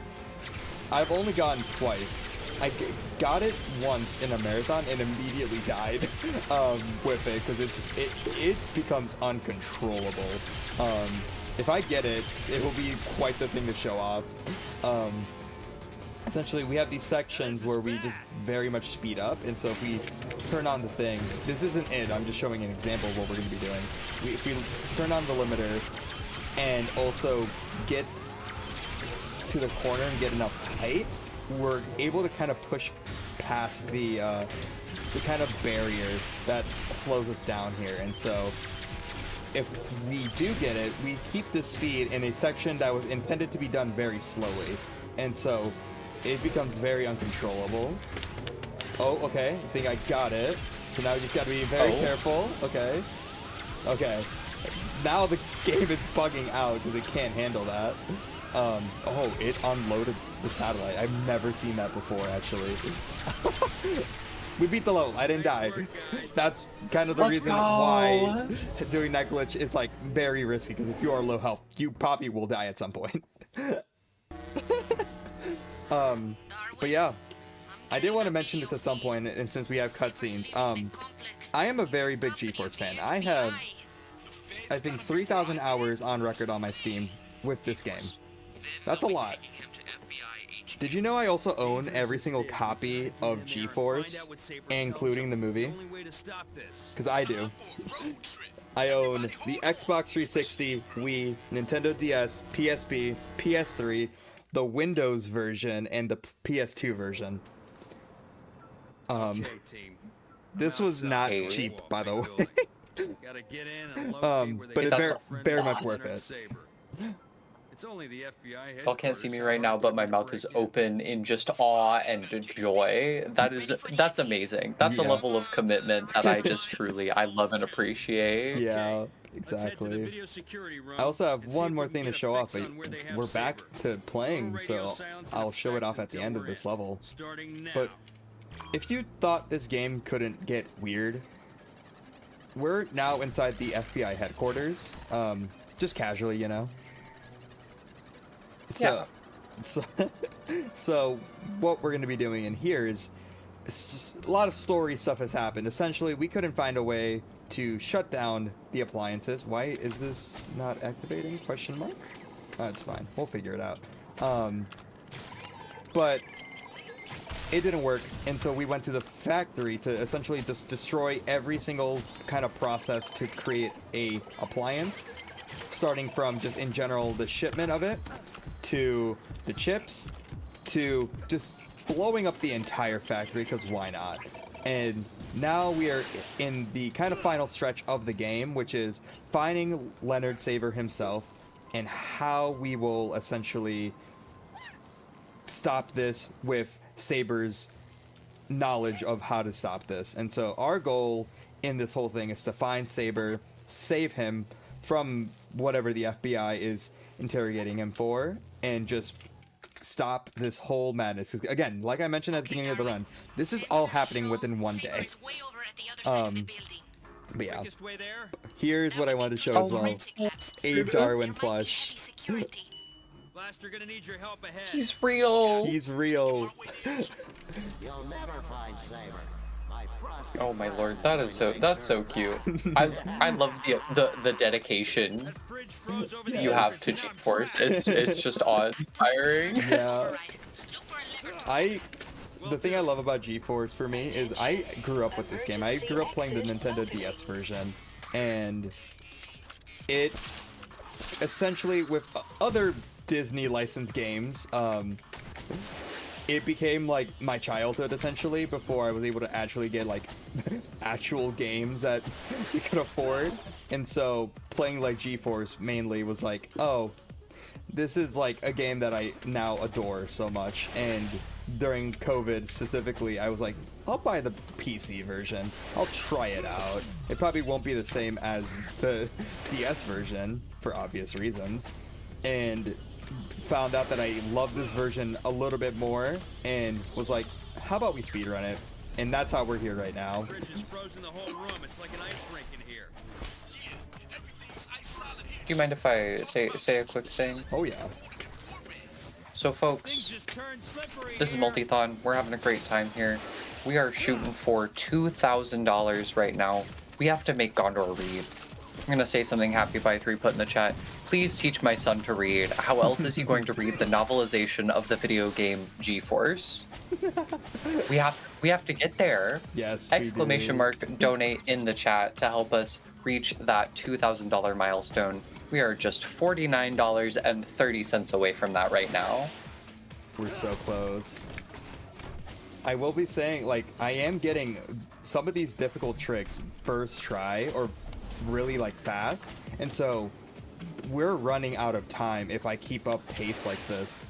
I've only gotten twice. I got it once in a marathon and immediately died with it, because it becomes uncontrollable. If I get it, it will be quite the thing to show off. Essentially, we have these sections where we just very much speed up, and so if we turn on the thing, this isn't it, I'm just showing an example of what we're going to be doing. If we turn on the limiter and also get to the corner and get enough height, we're able to kind of push past the kind of barrier that slows us down here. And so if we do get it, we keep the speed in a section that was intended to be done very slowly, and so it becomes very uncontrollable. Oh, okay, I think I got it. So now we just gotta be very careful. Okay. Now the game is bugging out because it can't handle that. Oh, it unloaded the satellite. I've never seen that before, actually. We beat the level. I didn't die. That's kind of the reason why doing that glitch is like very risky, because if you are low health, you probably will die at some point. But yeah, I did want to mention this at some point, and since we have cutscenes, I am a very big GeForce fan. I have, I think, 3,000 hours on record on my Steam with this game. That's a lot. Did you know I also own every single copy of GeForce, including the movie? Because I do. I own the Xbox 360, Wii, Nintendo DS, PSP, PS3, the Windows version, and the PS2 version. This was not cheap, by the way. But it's very much worth it. It's only the FBI. Y'all can't see me right now, but my mouth is open in just awe and joy. That's amazing. That's a level of commitment that I just I love and appreciate. Yeah, exactly. I also have one more thing to show off, but we're back to playing, so I'll show it off at the end of this level. But if you thought this game couldn't get weird, we're now inside the FBI headquarters, just casually, you know. So what we're going to be doing in here is a lot of story stuff has happened. Essentially, we couldn't find a way to shut down the appliances. Why is this not activating? Question mark? It's fine. We'll figure it out. But it didn't work, and so we went to the factory to essentially just destroy every single kind of process to create a appliance, starting from just in general the shipment of it, to the chips, to just blowing up the entire factory, because why not? And now we are in the kind of final stretch of the game, which is finding Leonard Saver himself and how we will essentially stop this with Saber's knowledge of how to stop this. And so our goal in this whole thing is to find Saber, save him from whatever the FBI is interrogating him for, and just stop this whole madness. 'Cause again, like I mentioned at the beginning of the run, this is all happening within one day. But yeah, Quickest way there. here's what I wanted to show as well. A Darwin plush. Blaster gonna need your help ahead. He's real. He's real. You'll never find Saber. My frost Oh my lord, that's so cute. I love the dedication That bridge froze over the you other have to side. G-Force. It's just awe-inspiring. Yeah. The thing I love about GeForce for me is I grew up with this game. I grew up playing the Nintendo DS version, and it essentially, with other Disney licensed games, it became like my childhood essentially before I was able to actually get like actual games that you could afford. And so playing like GeForce mainly was like, oh, this is like a game that I now adore so much. And during COVID specifically, I was like, I'll buy the PC version. I'll try it out. It probably won't be the same as the DS version for obvious reasons. And found out that I love this version a little bit more and was like, how about we speedrun it? And that's how we're here right now. Bridge is frozen the whole room. It's like an ice rink in here. Do you mind if I say a quick thing? Oh yeah. So Things folks, just turned slippery this is here. Multithon. We're having a great time here. We are shooting for $2,000 right now. We have to make Gondor read. I'm gonna say something Happy by 3 put in the chat. Please teach my son to read. How else is he going to read the novelization of the video game G-Force? We have to get there. Yes. we Exclamation do. mark donate in the chat to help us reach that $2,000 milestone. We are just $49.30 away from that right now. We're so close. I will be saying, like, I am getting some of these difficult tricks first try or really like fast, and so we're running out of time if I keep up pace like this.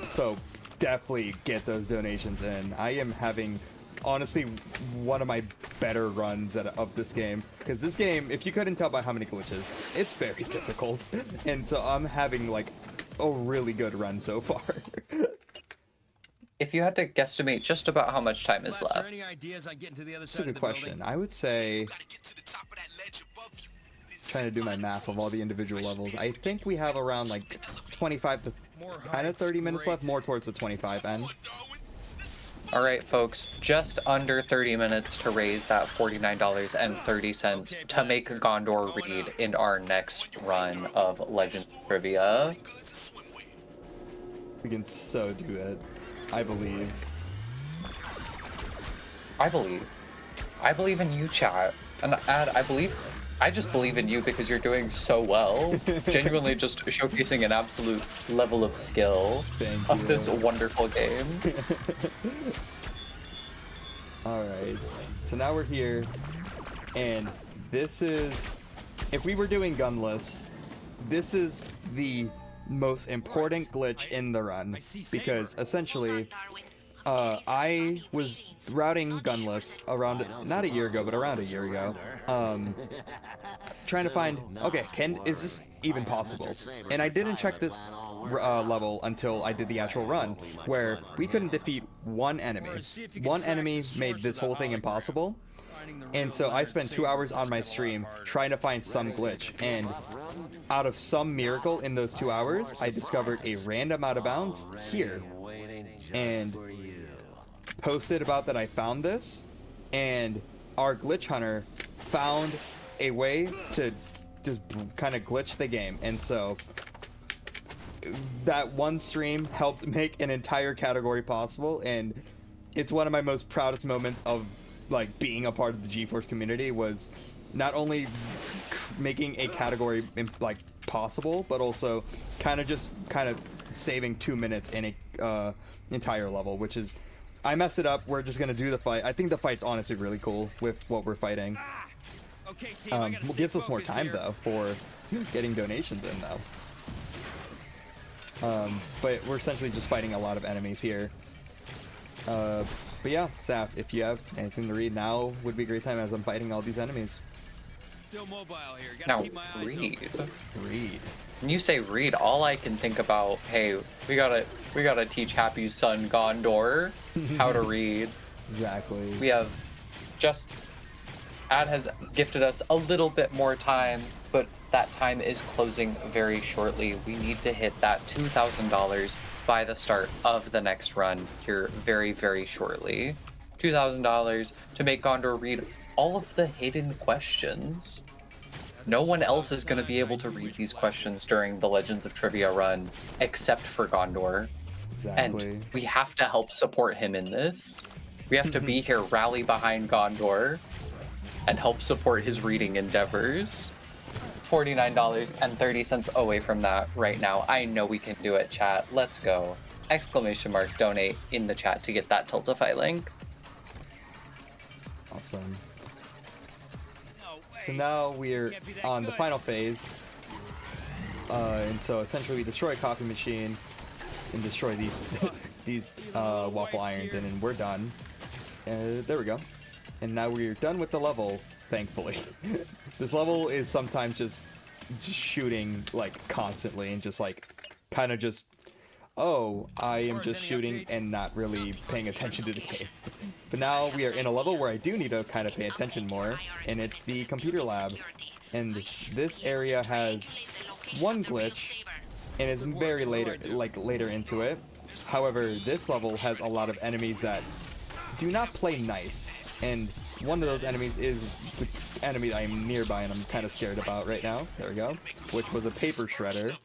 So definitely get those donations in. I am having honestly one of my better runs of this game, because this game, if you couldn't tell by how many glitches, it's very difficult, and so I'm having like a really good run so far. If you had to guesstimate just about how much time is Blaster, left. any ideas on getting to the other That's a side of good the question. building? I would say, trying to do my math of all the individual levels, I think we have around like 25 to More kind of heights, 30 minutes great. left, more towards the 25 end. All right, folks, just under 30 minutes to raise that $49.30 to make Gondor read in our next run of Legend Trivia. We can so do it. I believe. I believe. I believe in you, chat. And I just believe in you because you're doing so well. Genuinely just showcasing an absolute level of skill Thank of you. this wonderful game. Alright, so now we're here, and this is, if we were doing gunless, this is the most important glitch in the run, because essentially, I was routing gunless around, not a year ago, but around a year ago, trying to find, okay, is this even possible? And I didn't check this level until I did the actual run, where we couldn't defeat one enemy. One enemy made this whole thing impossible, and so I spent 2 hours on my stream trying to find some glitch, and out of some miracle in those 2 hours, I discovered a random out of bounds here, and posted about that I found this, and our glitch hunter found a way to just kind of glitch the game, and so that one stream helped make an entire category possible, and it's one of my most proudest moments of like being a part of the GeForce community, was not only making a category like possible, but also kind of saving 2 minutes in a entire level, which is, I messed it up. We're just gonna do the fight. I think the fight's honestly really cool with what we're fighting. Okay, team, I gotta stay Gives us more focused time here. though for getting donations in though. But we're essentially just fighting a lot of enemies here. But yeah, Saf, if you have anything to read, now would be a great time as I'm fighting all these enemies. Still mobile here. Gotta Now, keep my eyes read. open. Read. When you say read, all I can think about, hey, we gotta teach Happy's son Gondor how to read. Exactly. We have just Ad has gifted us a little bit more time, but that time is closing very shortly. We need to hit that $2,000 by the start of the next run here very, very shortly. $2,000 to make Gondor read all of the hidden questions. No one else is going to be able to read these questions during the Legends of Trivia run except for Gondor. Exactly. And we have to help support him in this. We have to be here, rally behind Gondor, and help support his reading endeavors. $49.30 away from that right now. I know we can do it, chat. Let's go. Exclamation mark donate in the chat to get that Tiltify link. Awesome. No So way. now we're Can't be that on the good. final phase. And so essentially we destroy a coffee machine and destroy these waffle irons, and then we're done. There we go. And now we're done with the level, thankfully. This level is sometimes just shooting like constantly and just like kind of just, oh, I am just shooting and not really paying attention to the game. But now we are in a level where I do need to kind of pay attention more, and it's the computer lab. And this area has one glitch, and it's very later into it. However, this level has a lot of enemies that do not play nice, and one of those enemies is the enemy that I'm nearby and I'm kind of scared about right now. There we go. Which was a paper shredder.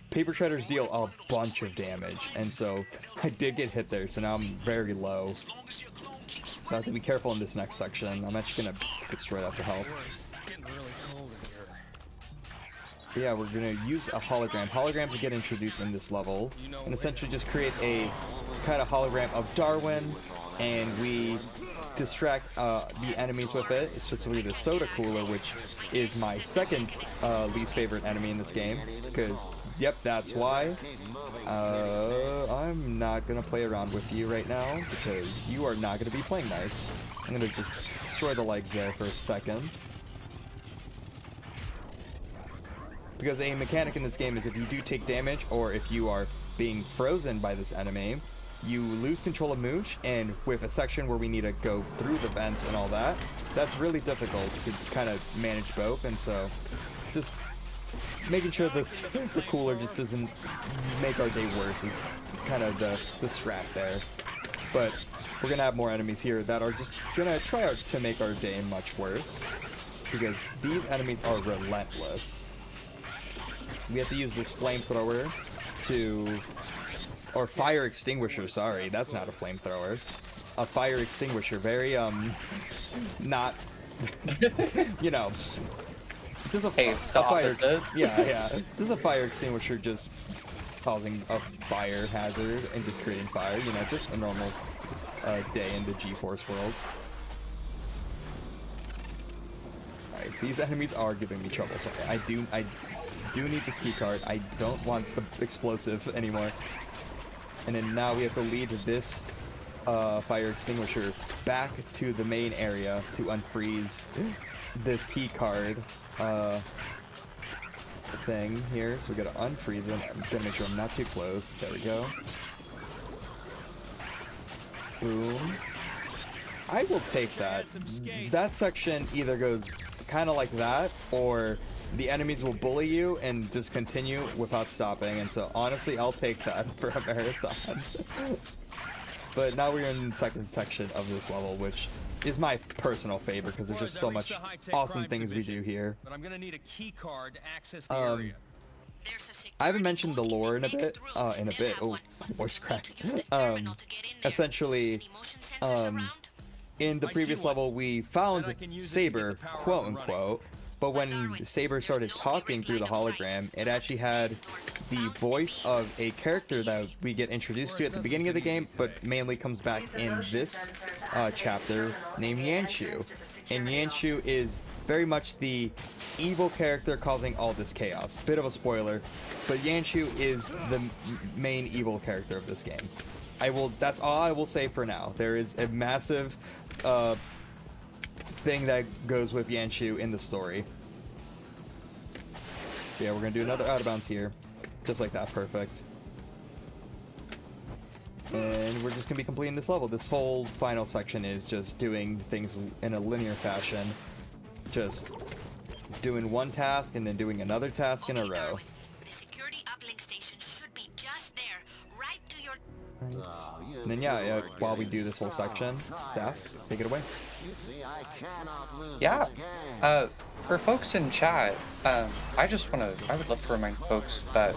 Paper shredders deal a bunch of damage, and so I did get hit there, so now I'm very low. So I have to be careful in this next section. I'm actually gonna destroy that for help. It's getting really cold in here. But yeah, we're gonna use a hologram. Holograms will get introduced in this level, and essentially just create a kind of hologram of Darwin, and we distract the enemies with it, specifically the soda cooler, which is my second least favorite enemy in this game, because, yep, that's why. I'm not gonna play around with you right now, because you are not gonna be playing nice. I'm gonna just destroy the legs there for a second. Because a mechanic in this game is if you do take damage, or if you are being frozen by this enemy, you lose control of Moosh, and with a section where we need to go through the vents and all that, that's really difficult to kind of manage both, and so just making sure the cooler just doesn't make our day worse is kind of the strat there. But we're gonna have more enemies here that are just gonna try to make our day much worse, because these enemies are relentless. We have to use this flamethrower to, or fire extinguisher, sorry, that's not a flamethrower. A fire extinguisher, very, not, you know, just a, Hey, a the fire, opposites. yeah, just a fire extinguisher just causing a fire hazard and just creating fire, you know, just a normal day in the G-Force world. Alright, these enemies are giving me trouble, so I do need this key card. I don't want the explosive anymore. And then now we have to lead this fire extinguisher back to the main area to unfreeze this key card thing here. So we gotta unfreeze it. I'm gonna make sure I'm not too close. There we go. Boom. I will take that. That section either goes kind of like that, or the enemies will bully you and just continue without stopping, and so honestly I'll take that for a marathon. But now we're in the second section of this level, which is my personal favorite because there's just so much awesome things we do here. But I'm gonna need a key card to access the area. I haven't mentioned the lore in a bit. Oh, my voice cracked. Essentially, in the previous level, we found Saber, quote unquote, but when Saber started talking through the hologram, it actually had the voice of a character that we get introduced to at the beginning of the game, but mainly comes back in this chapter, named Yanshu. And Yanshu is very much the evil character causing all this chaos. Bit of a spoiler, but Yanshu is the main evil character of this game. That's all I will say for now. There is a massive thing that goes with Yanshu in the story. Yeah, we're gonna do another out of bounds here. Just like that, perfect. And we're just gonna be completing this level. This whole final section is just doing things in a linear fashion. Just doing one task and then doing another task in a Okay, row. Darwin, the security uplink station should be just there, right to your... Right. And then yeah, while we do this whole section, Zaf, take it away. You see, I cannot lose Yeah. this game. For folks in chat, I would love to remind folks that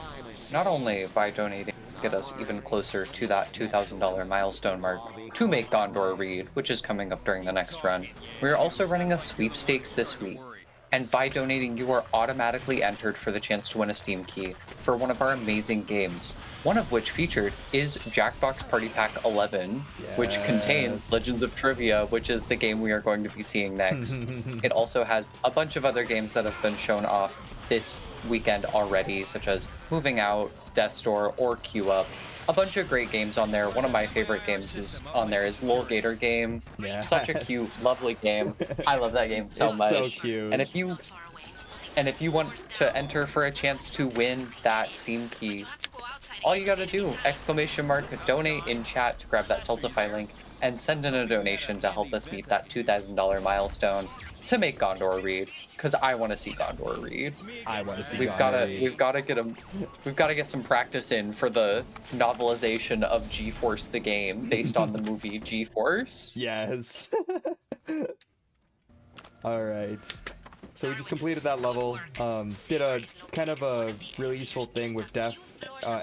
not only by donating get us even closer to that $2,000 milestone mark to make Gondor read, which is coming up during the next run, we are also running a sweepstakes this week. And by donating, you are automatically entered for the chance to win a Steam key for one of our amazing games, one of which featured is Jackbox Party Pack 11, which contains Legends of Trivia, which is the game we are going to be seeing next. It also has a bunch of other games that have been shown off this weekend already, such as Moving Out, Death's Door, or Queue Up. A bunch of great games on there. One of my favorite games is on there is Lil Gator Game. Yes. Such a cute, lovely game. I love that game so It's much. so cute. And if you want to enter for a chance to win that Steam key, all you gotta do, !donate in chat to grab that Tiltify link and send in a donation to help us meet that $2,000 milestone to make Gondor read, because I want to see Gondor read. I want to see We've gotta get some practice in for the novelization of G-Force the game based on the movie G-Force. Yes. All right. So we just completed that level. Did a kind of a really useful thing with death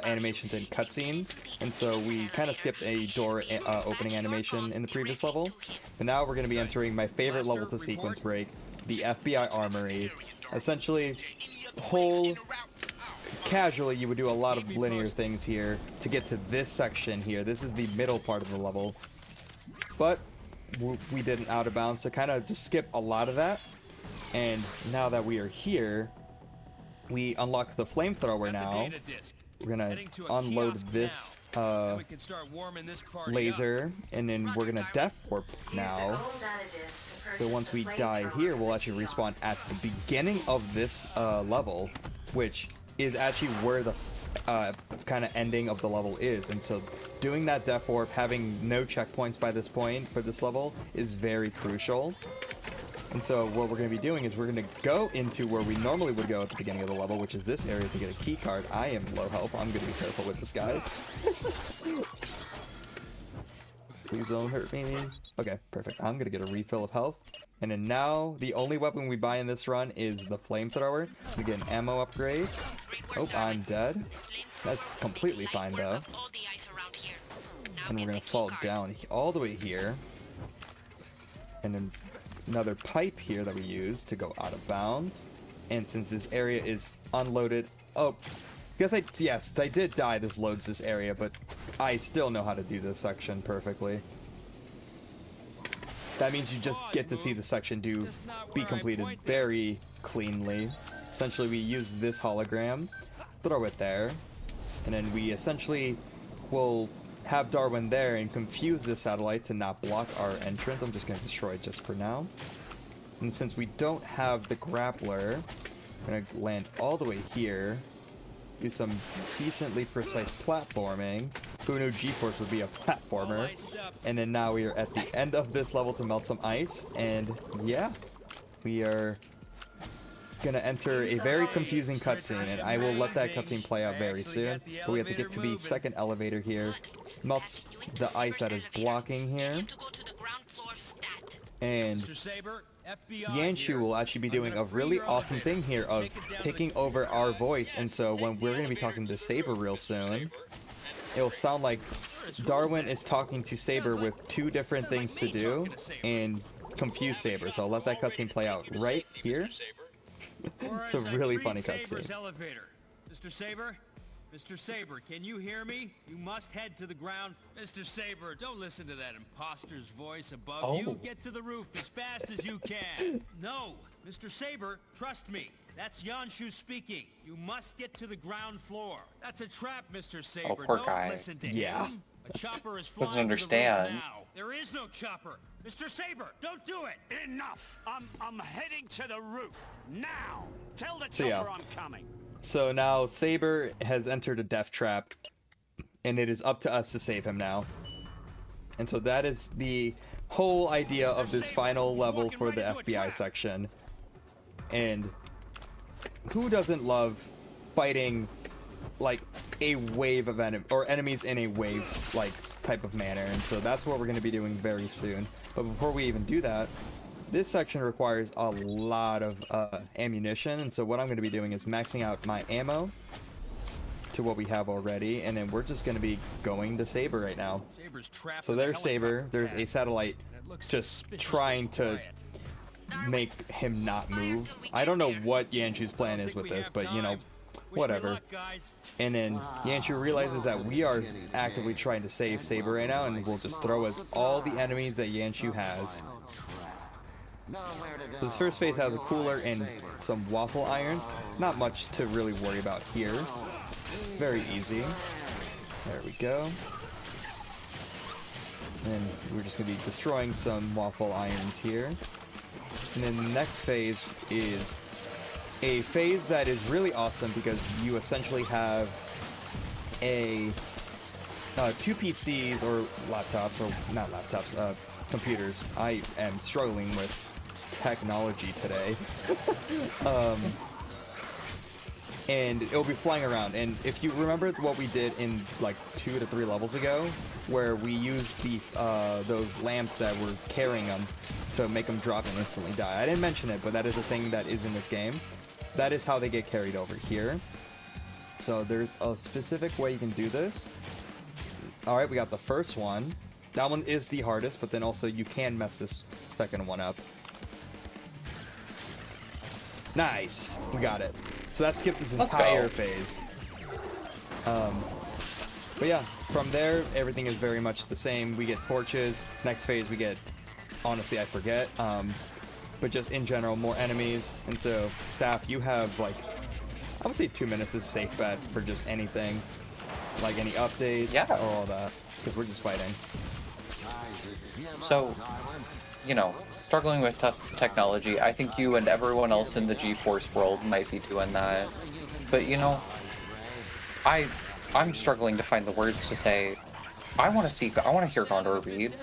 animations and cutscenes, and so we kind of skipped a door opening animation in the previous level. And now we're going to be entering my favorite level to sequence break, the FBI Armory. Essentially, casually you would do a lot of linear things here to get to this section here. This is the middle part of the level, but we did an out of bounds to kind of just skip a lot of that. And now that we are here, we unlock the flamethrower now. We're gonna unload this laser, and then we're gonna death warp now. So once we die here, we'll actually respawn at the beginning of this level, which is actually where the kind of ending of the level is. And so doing that death warp, having no checkpoints by this point for this level, is very crucial. And so what we're going to be doing is we're going to go into where we normally would go at the beginning of the level, which is this area to get a key card. I am low health. I'm going to be careful with this guy. Please don't hurt me. Okay, perfect. I'm going to get a refill of health. And then now, the only weapon we buy in this run is the flamethrower. We get an ammo upgrade. Oh, I'm dead. That's completely fine, though. And we're going to fall down all the way here. And then another pipe here that we use to go out of bounds. And since this area is unloaded, yes, I did die. This loads this area, but I still know how to do this section perfectly. That means you just get to see the section be completed very cleanly. Essentially, we use this hologram, throw it there, and then we essentially will have Darwin there and confuse the satellite to not block our entrance. I'm just going to destroy it just for now. And since we don't have the grappler, we're going to land all the way here, do some decently precise platforming. Who knew G-Force would be a platformer? And then now we are at the end of this level to melt some ice, and yeah, we are going to enter a very confusing cutscene, and I will let that cutscene play out very soon. But we have to get to the second elevator here, melts the ice that is blocking here, and Yanshu will actually be doing a really awesome thing here of taking over our voice. And so when we're going to be talking to Saber real soon, it'll sound like Darwin is talking to Saber with two different things to do and confuse Saber. So I'll let that cutscene play out right here. It's a really funny cutscene. Mr. Saber, Mr. Saber, can you hear me? You must head to the ground. Mr. Saber, don't listen to that imposter's voice above you. Oh. Get to the roof as fast as you can. No, Mr. Saber, trust me. That's Yanshu speaking. You must get to the ground floor. That's a trap, Mr. Saber. poor Don't guy. listen to Yeah. him. A chopper is Doesn't flying to the roof understand. now. There is no chopper. Mr. Saber, don't do it. Enough! I'm heading to the roof now. Tell the So, yeah. chopper I'm coming. So now Saber has entered a death trap, and it is up to us to save him now. And so that is the whole idea of this final level for the FBI section. And who doesn't love fighting like a wave of enemies in a waves like type of manner? And so that's what we're going to be doing very soon. But before we even do that, this section requires a lot of ammunition, and so what I'm going to be doing is maxing out my ammo to what we have already, and then we're just going to be going to Saber right now. Saber's trapped So in the there's Saber, helicopter there's a pad. satellite That looks just suspiciously trying to quiet. make him not move. I don't know what Yanshu's plan is with this, but you know, Wish me whatever. luck, guys. And then Yanshu realizes that we are actively trying to save Saber right now, and will just throw us all the enemies that Yanshu has. Nowhere to go. So this first phase has a cooler and some waffle irons. Not much to really worry about here. Very easy. There we go. And then we're just going to be destroying some waffle irons here. And then the next phase is a phase that is really awesome because you essentially have a two PCs or laptops, or not laptops, computers. I am struggling with technology today. And it'll be flying around. And if you remember what we did in like 2 to 3 levels ago, where we used the those lamps that were carrying them to make them drop and instantly die. I didn't mention it, but that is a thing that is in this game. That is how they get carried over here. So there's a specific way you can do this. Alright, we got the first one. That one is the hardest, but then also you can mess this second one up. Nice! We got it. So that skips this Let's entire go. phase. But yeah, from there, everything is very much the same. We get torches. Next phase, we get, honestly, I forget. But just in general, more enemies. And so, Saf, you have like, I would say 2 minutes is a safe bet for just anything. Like any updates Yeah. or all that. Because we're just fighting. So, you know, struggling with tough technology, I think you and everyone else in the GeForce world might be doing that. But, you know, I'm struggling to find the words to say, I want to hear Gondor read.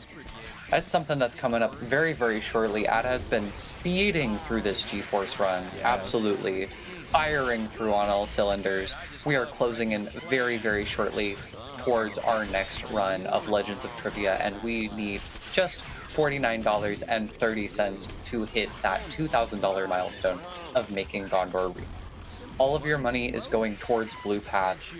That's something that's coming up very, very shortly. Ad has been speeding through this GeForce run. Yes. Absolutely. Firing through on all cylinders. We are closing in very, very shortly towards our next run of Legends of Trivia, and we need just $49.30 to hit that $2,000 milestone of making Gondor read. All of your money is going towards Blue Path,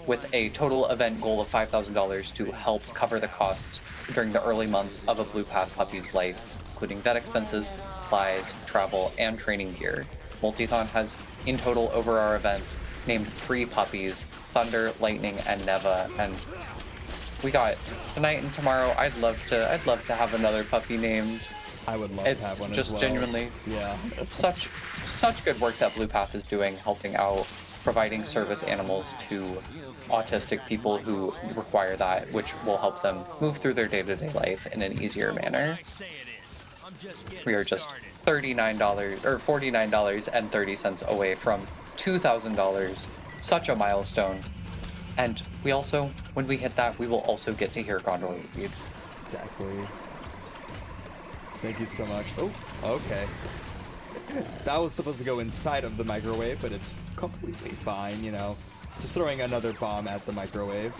with a total event goal of $5,000 to help cover the costs during the early months of a Blue Path puppy's life, including vet expenses, supplies, travel, and training gear. Multithon has, in total over our events, named 3 puppies, Thunder, Lightning, and Neva, and we got tonight and tomorrow. I'd love to have another puppy named. I would love to It's have one just as well. genuinely Yeah. such good work that Blue Path is doing, helping out, providing service animals to autistic people who require that, which will help them move through their day-to-day life in an easier manner. We are just $39 or $49.30 away from $2,000. Such a milestone. And we also, when we hit that, we will also get to hear Gondor read. Exactly. Thank you so much. Oh, okay. That was supposed to go inside of the microwave, but it's completely fine, you know. Just throwing another bomb at the microwave.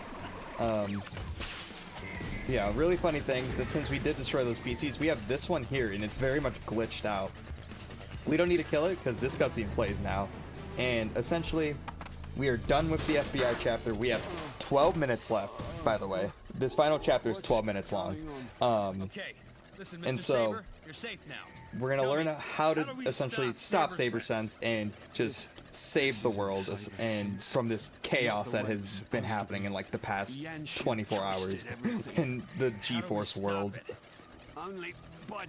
Yeah, really funny thing that since we did destroy those PCs, we have this one here, and it's very much glitched out. We don't need to kill it, because this cutscene plays now. And essentially, we are done with the FBI chapter. We have 12 minutes left, by the way. This final chapter is 12 minutes long. Okay. Listen, Mr. And so, Saber, you're safe now. we're going to Tell learn me, how to do we essentially stop Saber Sense and just save the world and from this chaos that has been happening in like the past 24 hours in the G-Force world.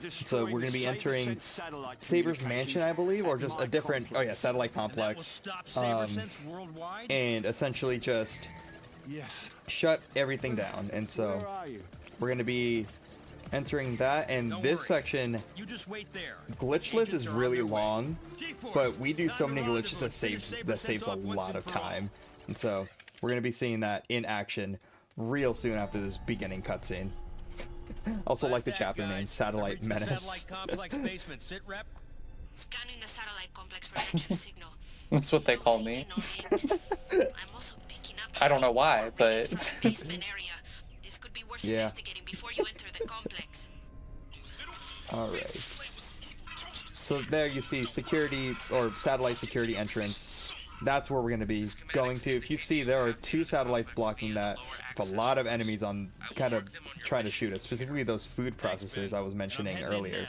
So we're going to be entering Saber's mansion, I believe, or just a different, oh yeah, satellite complex, and essentially just shut everything down. And so we're going to be entering that, and this section, glitchless is really long, but we do so many glitches that saves a lot of time. And so we're going to be seeing that in action real soon after this beginning cutscene. Also like the chapter name, Satellite Menace. Scanning the satellite complex for entry signal. That's what they call me. I'm also picking up I don't know why, but basement area. This could be worth Yeah. investigating before you enter the complex. Alright. So there you see security, or satellite security entrance. That's where we're going to be going to. If you see, there are 2 satellites blocking that, with a lot of enemies on kind of trying to shoot us, specifically those food processors I was mentioning earlier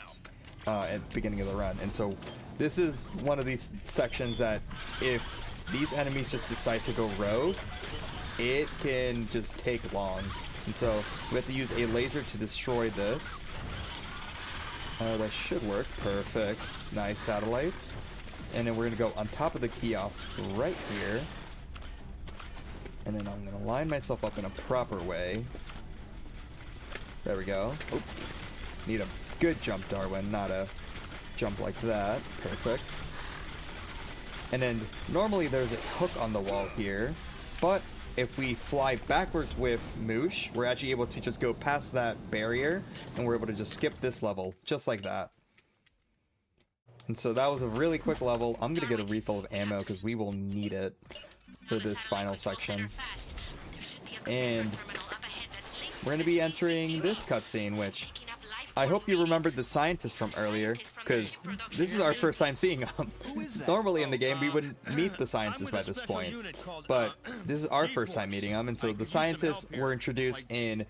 at the beginning of the run. And so this is one of these sections that if these enemies just decide to go rogue, it can just take long. And so we have to use a laser to destroy this. That should work. Perfect. Nice satellites. And then we're going to go on top of the kiosk right here. And then I'm going to line myself up in a proper way. There we go. Oh, need a good jump, Darwin, not a jump like that. Perfect. And then normally there's a hook on the wall here, but if we fly backwards with Moosh, we're actually able to just go past that barrier, and we're able to just skip this level, just like that. And so that was a really quick level. I'm going to get a refill of ammo, because we will need it for this final section. And we're going to be entering this cutscene, which I hope you remembered the scientist from earlier, because this is our first time seeing him. Normally in the game, we wouldn't meet the scientist by this point, but this is our first time meeting him. And so the scientists were introduced in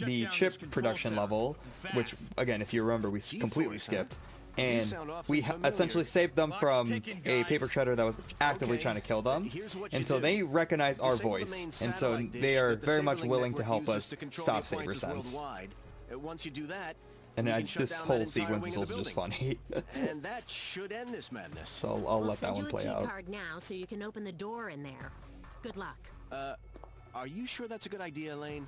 the chip production level, which, again, if you remember, we completely skipped. And we essentially saved them from a paper shredder that was actively trying to kill them. And so they recognize our voice, and so they are very much willing to help us stop Saber Sense. Once you do that, And this whole sequence is also just funny. and that should end this madness. So I'll let that one play out. Card now so you can open the door in there. Good luck. Are you sure that's a good idea, Elaine?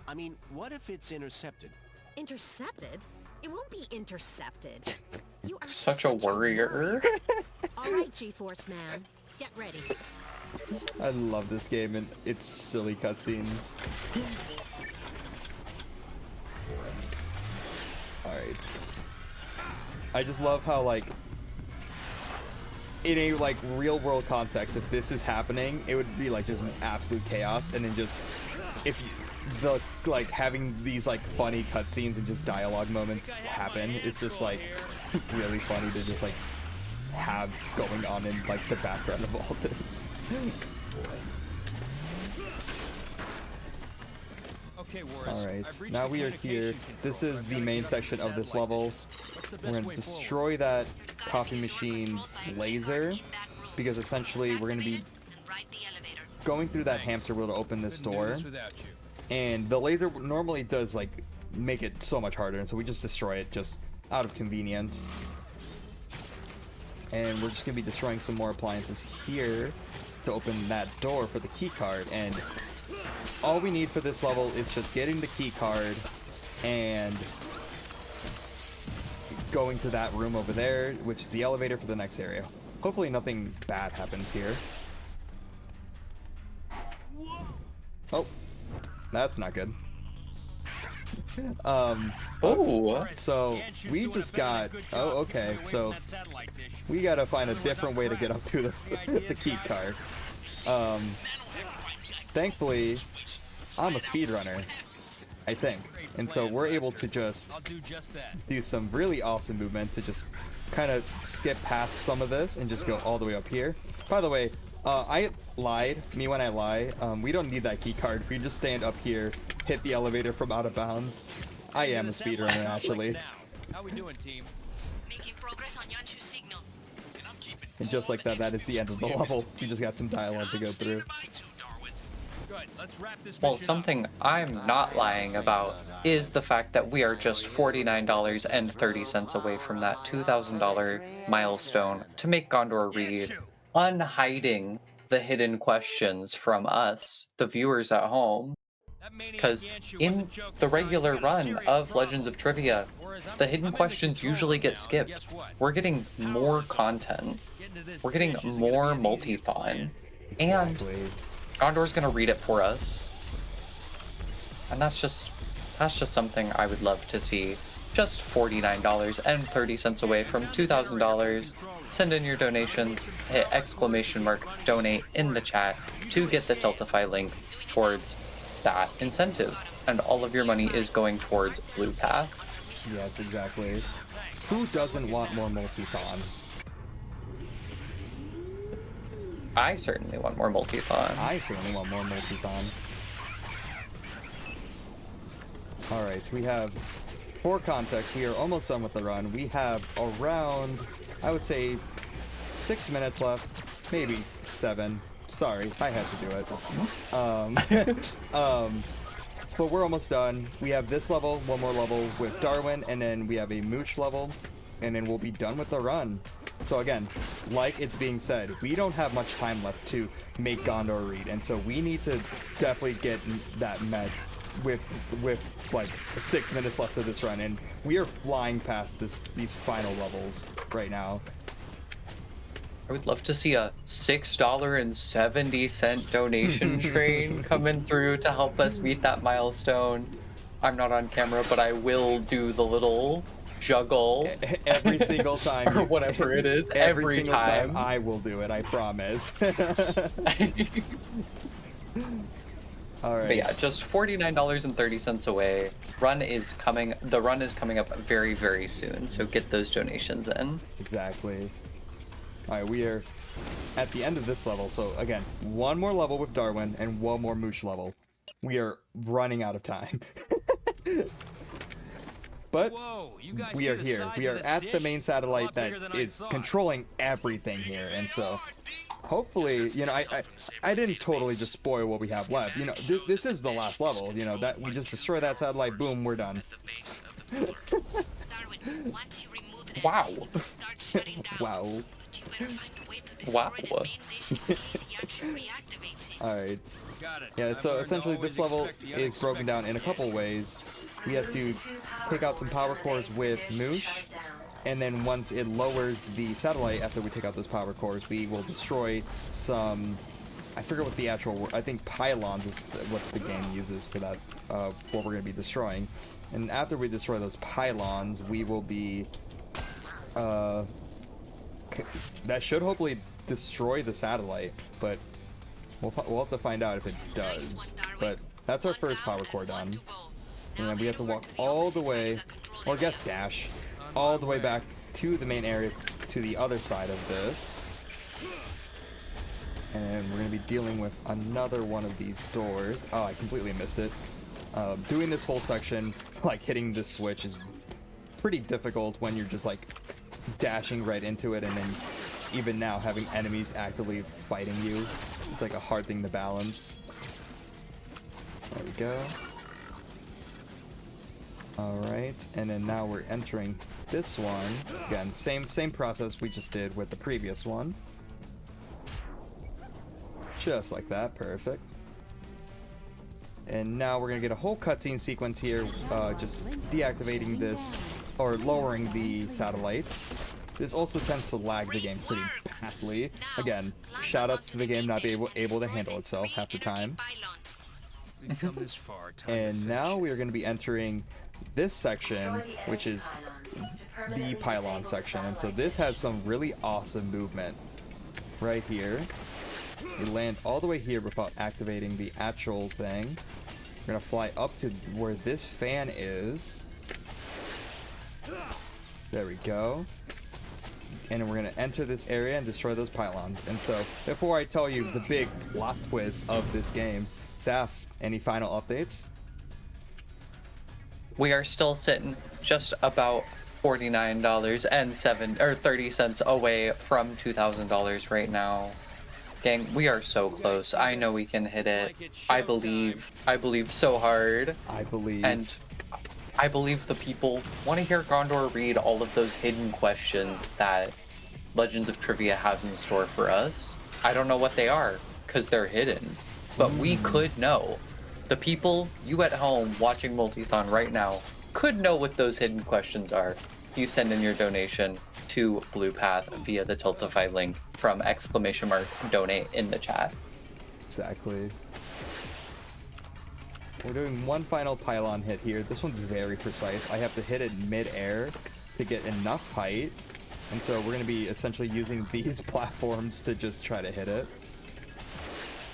I mean, what if it's intercepted? Intercepted? It won't be intercepted. You are such a worrier. All right, G-Force man. Get ready. I love this game and its silly cutscenes. Alright. I just love how, like, in a, like, real world context, if this is happening, it would be, like, just absolute chaos, and then just, if you, like, having these, like, funny cutscenes and just dialogue moments happen, it's just, like, really funny to just, like, have going on in, like, the background of all this. Alright, now we are here. This is the main section of this level. We're going to destroy that coffee machine's laser, because essentially we're going to be going through that hamster wheel to open this door. And the laser normally does, like, make it so much harder, and so we just destroy it just out of convenience. And we're just going to be destroying some more appliances here to open that door for the key card. And all we need for this level is just getting the key card and going to that room over there, which is the elevator for the next area. Hopefully nothing bad happens here. Oh, that's not good. Oh, So we just got, oh, okay, so we gotta find a different way to get up to the key card. Thankfully, I'm a speedrunner, I think, and so we're able to just do some really awesome movement to just kind of skip past some of this and just go all the way up here. By the way, I lied. Me when I lie. We don't need that key card. We just stand up here, hit the elevator from out of bounds. I am a speedrunner, actually. How we doing, team? Making progress on Yanshu's signal. And I'm keeping And just like that, that is the end of the level. We just got some dialogue to go through. Good. Let's wrap this Well, mission up. something I'm not lying about is the fact that we are just $49.30 away from that $2,000 milestone to make Gondor read, unhiding the hidden questions from us, the viewers at home. That maniac Because Yanshu in wasn't joking the around. He's regular got a run serious of problem. Legends of Trivia, Whereas the I'm hidden in the questions control usually room get now, and skipped. guess what? We're getting more Power is on. content. Getting to this We're getting fish isn't more gonna be as easy as Multithon. planned. And Exactly. Gondor's gonna read it for us. And that's just something I would love to see. Just $49.30 away from $2,000. Send in your donations, hit !donate in the chat to get the Tiltify link towards that incentive. And all of your money is going towards Blue Path. Yes, exactly. Who doesn't want more Multithon? I certainly want more Multithon. I certainly want more Multithon. Alright, we have, for context, we are almost done with the run. We have around, I would say, 6 minutes left, maybe 7. Sorry, I had to do it. But we're almost done. We have this level, one more level with Darwin, and then we have a Mooch level, and then we'll be done with the run. So again, like it's being said, we don't have much time left to make Gondor read, and so we need to definitely get that met with like 6 minutes left of this run, and we are flying past these final levels right now. I would love to see a $6.70 donation train coming through to help us meet that milestone. I'm not on camera, but I will do the little juggle Every single time. or whatever it is. Every Every single time. I will do it, I promise. Alright. But yeah, just $49.30 away. The run is coming up very, very soon, so get those donations in. Exactly. Alright, we are at the end of this level, so again, one more level with Darwin and one more Mooch level. We are running out of time. But Whoa, you guys we see are the here. size We of are this at the dish? main A satellite lot that bigger than I is thought. controlling everything here, and so hopefully, you know, I didn't totally just spoil what we have left. You know, this is the last level. You know, that we just destroy that satellite, boom, we're done. Darwin, once you remove them, Wow. we'll start shutting down. Wow. But you better find a way to destroy Wow. the main dish in case Yanshu reactivates it. Alright. Got it. Yeah, I've so learned to essentially always this level expect the is broken down in a unexpected. couple ways. We have to take out some power cores with Moosh, and then once it lowers the satellite after we take out those power cores, we will destroy some, I forget what the actual word, I think pylons is what the game uses for that, what we're going to be destroying. And after we destroy those pylons, we will be, that should hopefully destroy the satellite, but we'll have to find out if it does. But that's our first power core done. And then we have to walk all the way, or I guess dash, all the way back to the main area to the other side of this. And we're going to be dealing with another one of these doors. Oh, I completely missed it. Doing this whole section, like hitting this switch, is pretty difficult when you're just like dashing right into it, and then even now having enemies actively fighting you. It's like a hard thing to balance. There we go. Alright, and then now we're entering this one. Again, same process we just did with the previous one. Just like that, perfect. And now we're gonna get a whole cutscene sequence here, just deactivating this, or lowering the satellite. This also tends to lag the game pretty badly. Again, shoutouts to the game not being able to handle itself half the time. We've come this far. Time to And finish. now we are going to be entering this section, which is the pylon section. And so this has some really awesome movement right here. We land all the way here without activating the actual thing. We're going to fly up to where this fan is. There we go. And we're going to enter this area and destroy those pylons. And so, before I tell you the big plot twist of this game, Saf, any final updates? We are still sitting just about $49.30 away from $2,000 right now. Gang, we are so close. I know we can hit it. I believe so hard. I believe. And I believe the people want to hear Gondor read all of those hidden questions that Legends of Trivia has in store for us. I don't know what they are, because they're hidden. But we could know. The people, you at home watching Multithon right now, could know what those hidden questions are. You send in your donation to BluePath via the Tiltify link from !donate in the chat. Exactly. We're doing one final pylon hit here. This one's very precise. I have to hit it mid-air to get enough height. And so we're going to be essentially using these platforms to just try to hit it.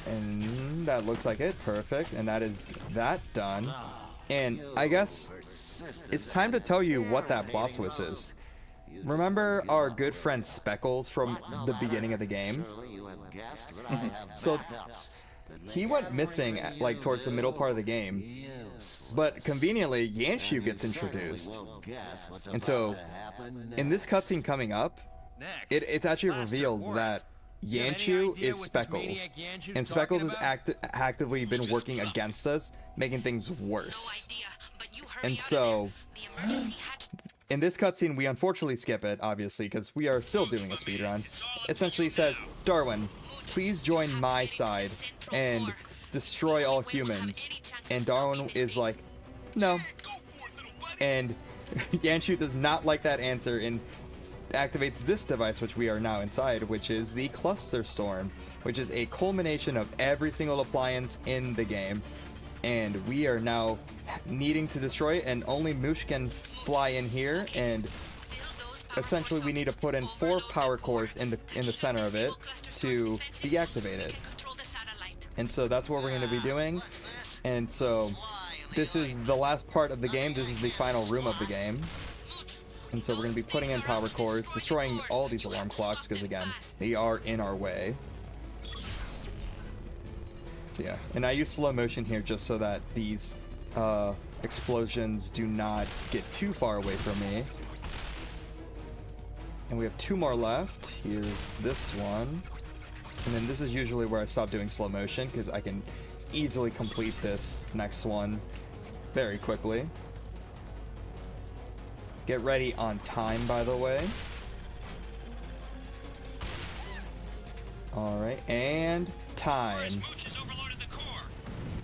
And that looks like it. Perfect. And that is that done. And I guess it's time to tell you what that plot twist is. Remember our good friend Speckles from the beginning of the game? So he went missing like towards the middle part of the game, but conveniently Yanshu gets introduced. And so in this cutscene coming up, it's actually revealed that Yanshu is Speckles, and Speckles has actively been working against us, making things worse. And so in this cutscene, we unfortunately skip it, obviously, because we are still doing a speedrun. Essentially says, Darwin, please join my side and destroy all humans. And Darwin is like, no. And Yanshu does not like that answer and activates this device, which we are now inside, which is the Cluster Storm, which is a culmination of every single appliance in the game. And we are now needing to destroy it, and only Moosh can fly in here, and essentially we need to put in 4 power cores in the center of it to deactivate it. And so that's what we're going to be doing. And so this is the last part of the game. This is the final room of the game. And so we're going to be putting in power cores, destroying all these alarm clocks, because again, they are in our way. So yeah, and I use slow motion here just so that these explosions do not get too far away from me. And we have 2 more left. Here's this one. And then this is usually where I stop doing slow motion, because I can easily complete this next one very quickly. Get ready on time, by the way. Alright, and time.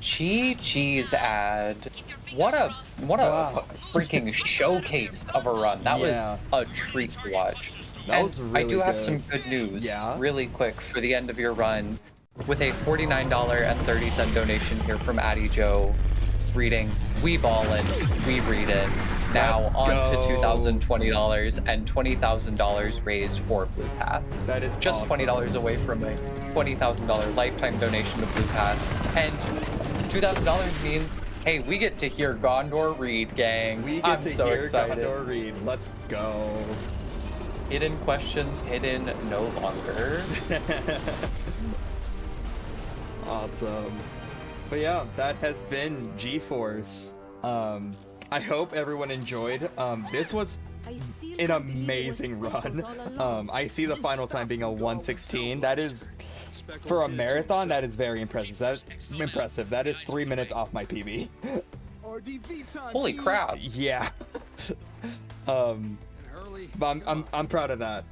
GG's ad. What a Wow. freaking showcase of a run. That was a treat to watch. That and was really I do have good. some good news Yeah? really quick for the end of your run with a $49.30 donation here from Addy Joe reading We Ballin', We Readin'. Now Let's on go. to $2,020 and $20,000 raised for BluePath. That is Just awesome. $20 away from a $20,000 lifetime donation to BluePath. And $2,000 means, hey, we get to hear Gondor read, gang. We get I'm to so hear excited. Gondor read. Let's go. Hidden questions hidden no longer. Awesome. But yeah, that has been GeForce. I hope everyone enjoyed. This was an amazing run. I see the final time being a 1:16. That is, for a marathon, that is very impressive. That is 3 minutes off my PB. Holy crap. Yeah. But I'm proud of that.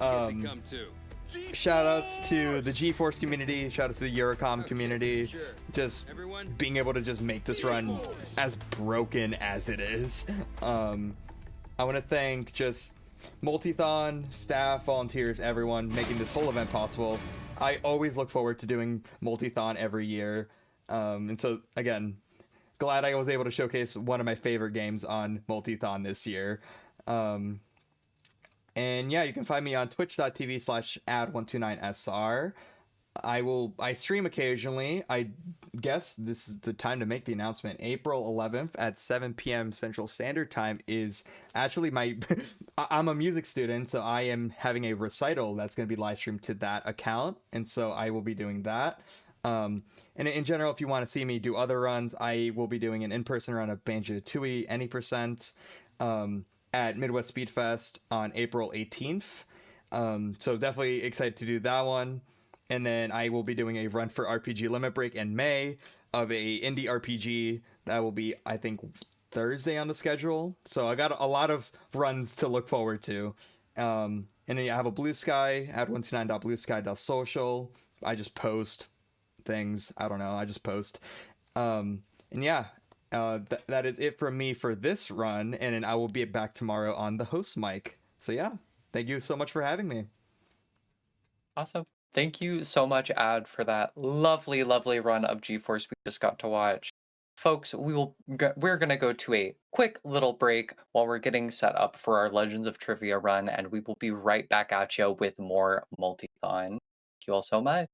Shout outs to the GeForce community, shout outs to the Eurocom community, just being able to just make this run as broken as it is. I want to thank just Multithon, staff, volunteers, everyone making this whole event possible. I always look forward to doing Multithon every year. And so again, glad I was able to showcase one of my favorite games on Multithon this year. And yeah, you can find me on twitch.tv/ad129sr. I stream occasionally. I guess this is the time to make the announcement. April 11th at 7 p.m. Central Standard Time is actually my... I'm a music student, so I am having a recital that's going to be live streamed to that account. And so I will be doing that. And in general, if you want to see me do other runs, I will be doing an in-person run of Banjo-Tooie, Any%. at Midwest Speed Fest on April 18th. So definitely excited to do that one. And then I will be doing a run for RPG Limit Break in May of a indie RPG that will be, I think, Thursday on the schedule. So I got a lot of runs to look forward to. And then I have a Blue Sky, ad129.bluesky.social. I just post things. I don't know. I just post. And yeah, that is it from me for this run. And then I will be back tomorrow on the host mic. So yeah, thank you so much for having me. Awesome. Thank you so much, Ad, for that lovely, lovely run of GeForce we just got to watch. Folks, we're gonna go to a quick little break while we're getting set up for our Legends of Trivia run, and we will be right back at you with more Multithon. Thank you all so much.